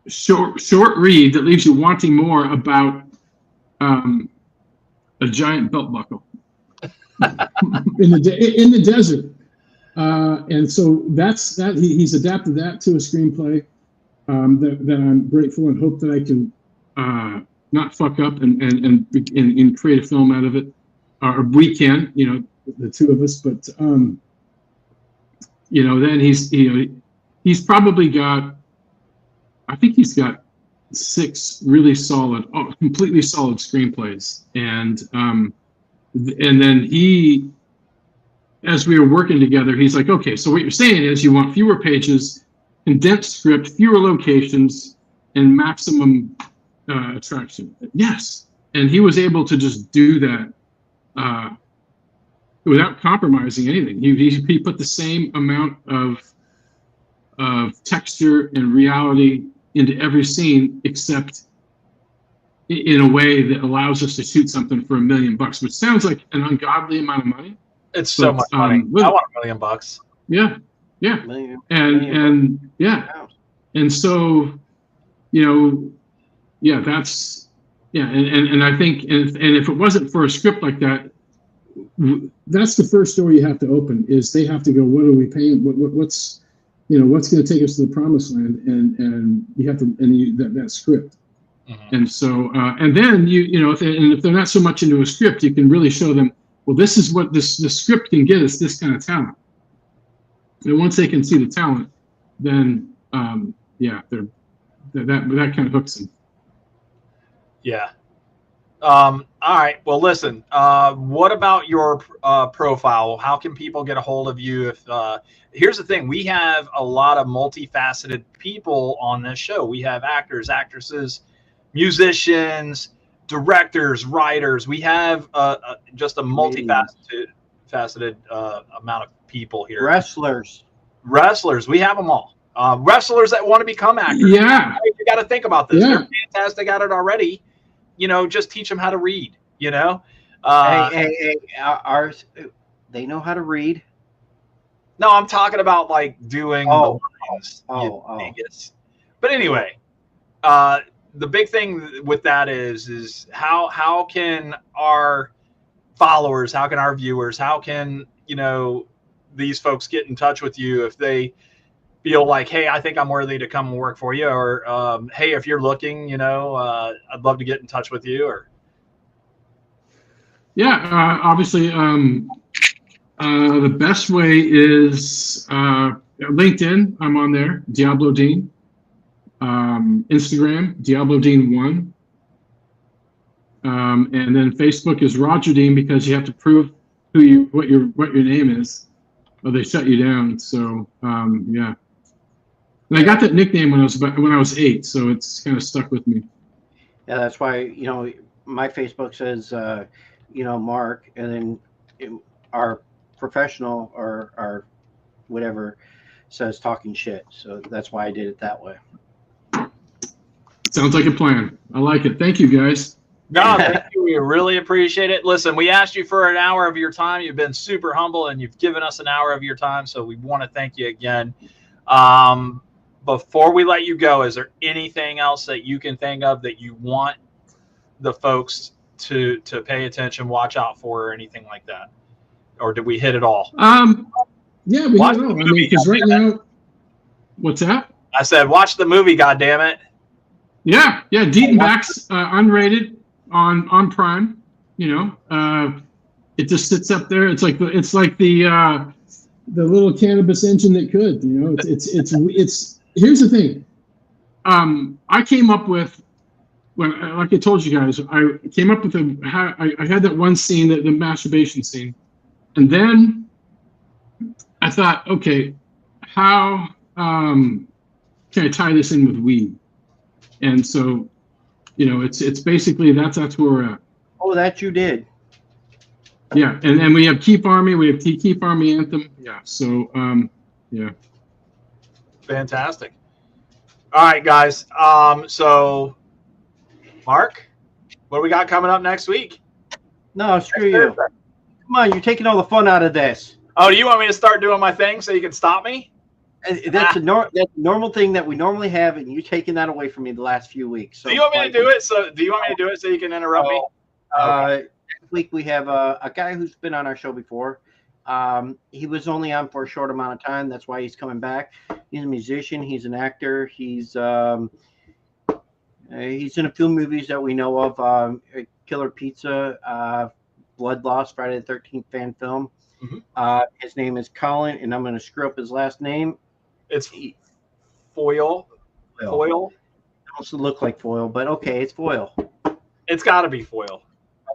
short read that leaves you wanting more about a giant belt buckle in the desert. And so that's that. He's adapted that to a screenplay that I'm grateful and hope that I can not fuck up and create a film out of it, or we can, the two of us. But then he's probably got, I think he's got 6 really solid, completely solid screenplays, and then he, as we were working together, he's like, okay, so what you're saying is you want fewer pages, condensed script, fewer locations, and maximum attraction. Yes, and he was able to just do that without compromising anything. He put the same amount of texture and reality into every scene, except in a way that allows us to shoot something for $1 million, which sounds like an ungodly amount of money. It's so much money. I want $1 million. Yeah. And so, that's, and I think, and if it wasn't for a script like that, that's the first door you have to open. Is they have to go, what are we paying? What's what's going to take us to the promised land? And you have to, that script. Mm-hmm. And so, and then if they're not so much into a script, you can really show them, well, this is what this script can get us, this kind of talent. And once they can see the talent, then that kind of hooks them. Yeah. All right. Well, listen. What about your profile? How can people get a hold of you? If here's the thing, we have a lot of multifaceted people on this show. We have actors, actresses, musicians, directors, writers. We have just a multifaceted amount of people here. Wrestlers. We have them all. Wrestlers that want to become actors. Yeah. You got to think about this. Yeah. They're fantastic at it already. Just teach them how to read. Hey, ours. They know how to read. No, I'm talking about like doing the lines. But anyway, the big thing with that is how can our followers, how can our viewers, how can these folks get in touch with you if they feel like, hey, I think I'm worthy to come and work for you, or hey, if you're looking, I'd love to get in touch with you. Or obviously, the best way is LinkedIn, I'm on there, Diablo Dean. Instagram, Diablo Dean 1. And then Facebook is Roger Dean, because you have to prove what your name is, or they shut you down. So yeah. And I got that nickname when I was 8, so it's kind of stuck with me. Yeah, that's why, my Facebook says, Mark, and then our professional or our whatever says talking shit. So that's why I did it that way. Sounds like a plan. I like it. Thank you, guys. No, thank you. We really appreciate it. Listen, we asked you for an hour of your time. You've been super humble, and you've given us an hour of your time, so we want to thank you again. Before we let you go, is there anything else that you can think of that you want the folks to pay attention, watch out for, or anything like that? Or did we hit it all? Yeah, we Watch hit it all. the I mean, because right movie, now, what's that? I said, watch the movie, goddammit. Yeah, Deatonbacks, unrated on Prime. It just sits up there. It's like the little cannabis engine that could. It's. Here's the thing. I came up with, like I told you guys, I came up with I had that one scene, the masturbation scene, and then I thought, okay, how can I tie this in with weed? And so, it's basically that's where we're at. Oh, that you did. Yeah, and we have Keep Army, we have Keep Army Anthem. Yeah, so yeah. Fantastic. All right, guys. So, Mark, what do we got coming up next week? No, screw you. Come on, you're taking all the fun out of this. Oh, do you want me to start doing my thing so you can stop me? That's a normal thing that we normally have, and you're taking that away from me the last few weeks. So do you want me to do it? Do you want me to do it so you can interrupt me? Next week we have a guy who's been on our show before. He was only on for a short amount of time. That's why he's coming back. He's a musician. He's an actor. He's in a few movies that we know of. Killer Pizza, Blood Loss, Friday the 13th fan film. Mm-hmm. His name is Colin, and I'm going to screw up his last name. It's Foyle. Foyle. It also look like Foyle, but okay, it's Foyle. It's got to be Foyle.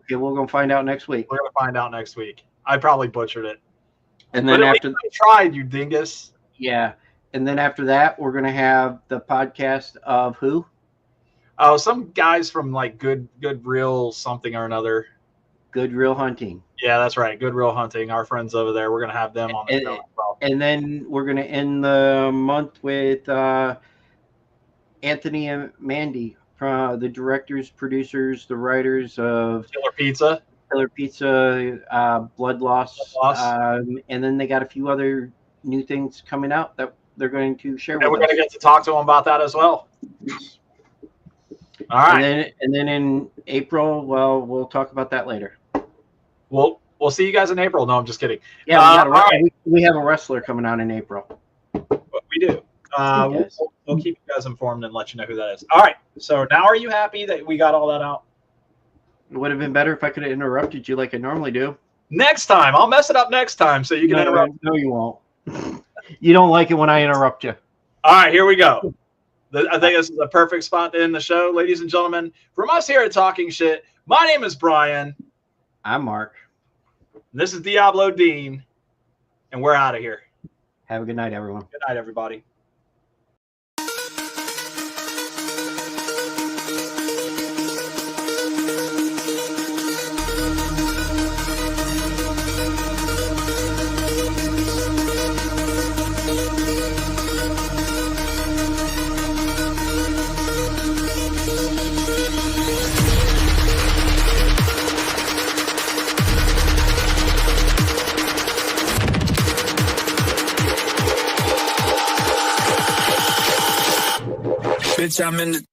Okay, we're going to find out next week. We're going to find out next week. I probably butchered it. And then after I tried, you dingus. Yeah. And then after that, we're going to have the podcast of who? Oh, some guys from like Good Real something or another. Good Real Hunting. Yeah, that's right. Good Real Hunting. Our friends over there. We're going to have them on the show as well. And then we're going to end the month with Anthony and Mandy, the directors, producers, the writers of Killer Pizza. Blood Loss. And then they got a few other new things coming out that they're going to share with us. And we're going to get to talk to them about that as well. All right. And then in April, well, we'll talk about that later. We'll see you guys in April. No, I'm just kidding. Yeah, we have a wrestler coming out in April. We do. We'll keep you guys informed and let you know who that is. All right. So now are you happy that we got all that out? It would have been better if I could have interrupted you like I normally do. Next time. I'll mess it up next time so you can interrupt. No, you won't. You don't like it when I interrupt you. All right, here we go. I think this is a perfect spot to end the show. Ladies and gentlemen, from us here at Talking Shit, my name is Brian. I'm Mark. This is Diablo Dean, and we're out of here. Have a good night, everyone. Good night, everybody. Bitch, I'm in the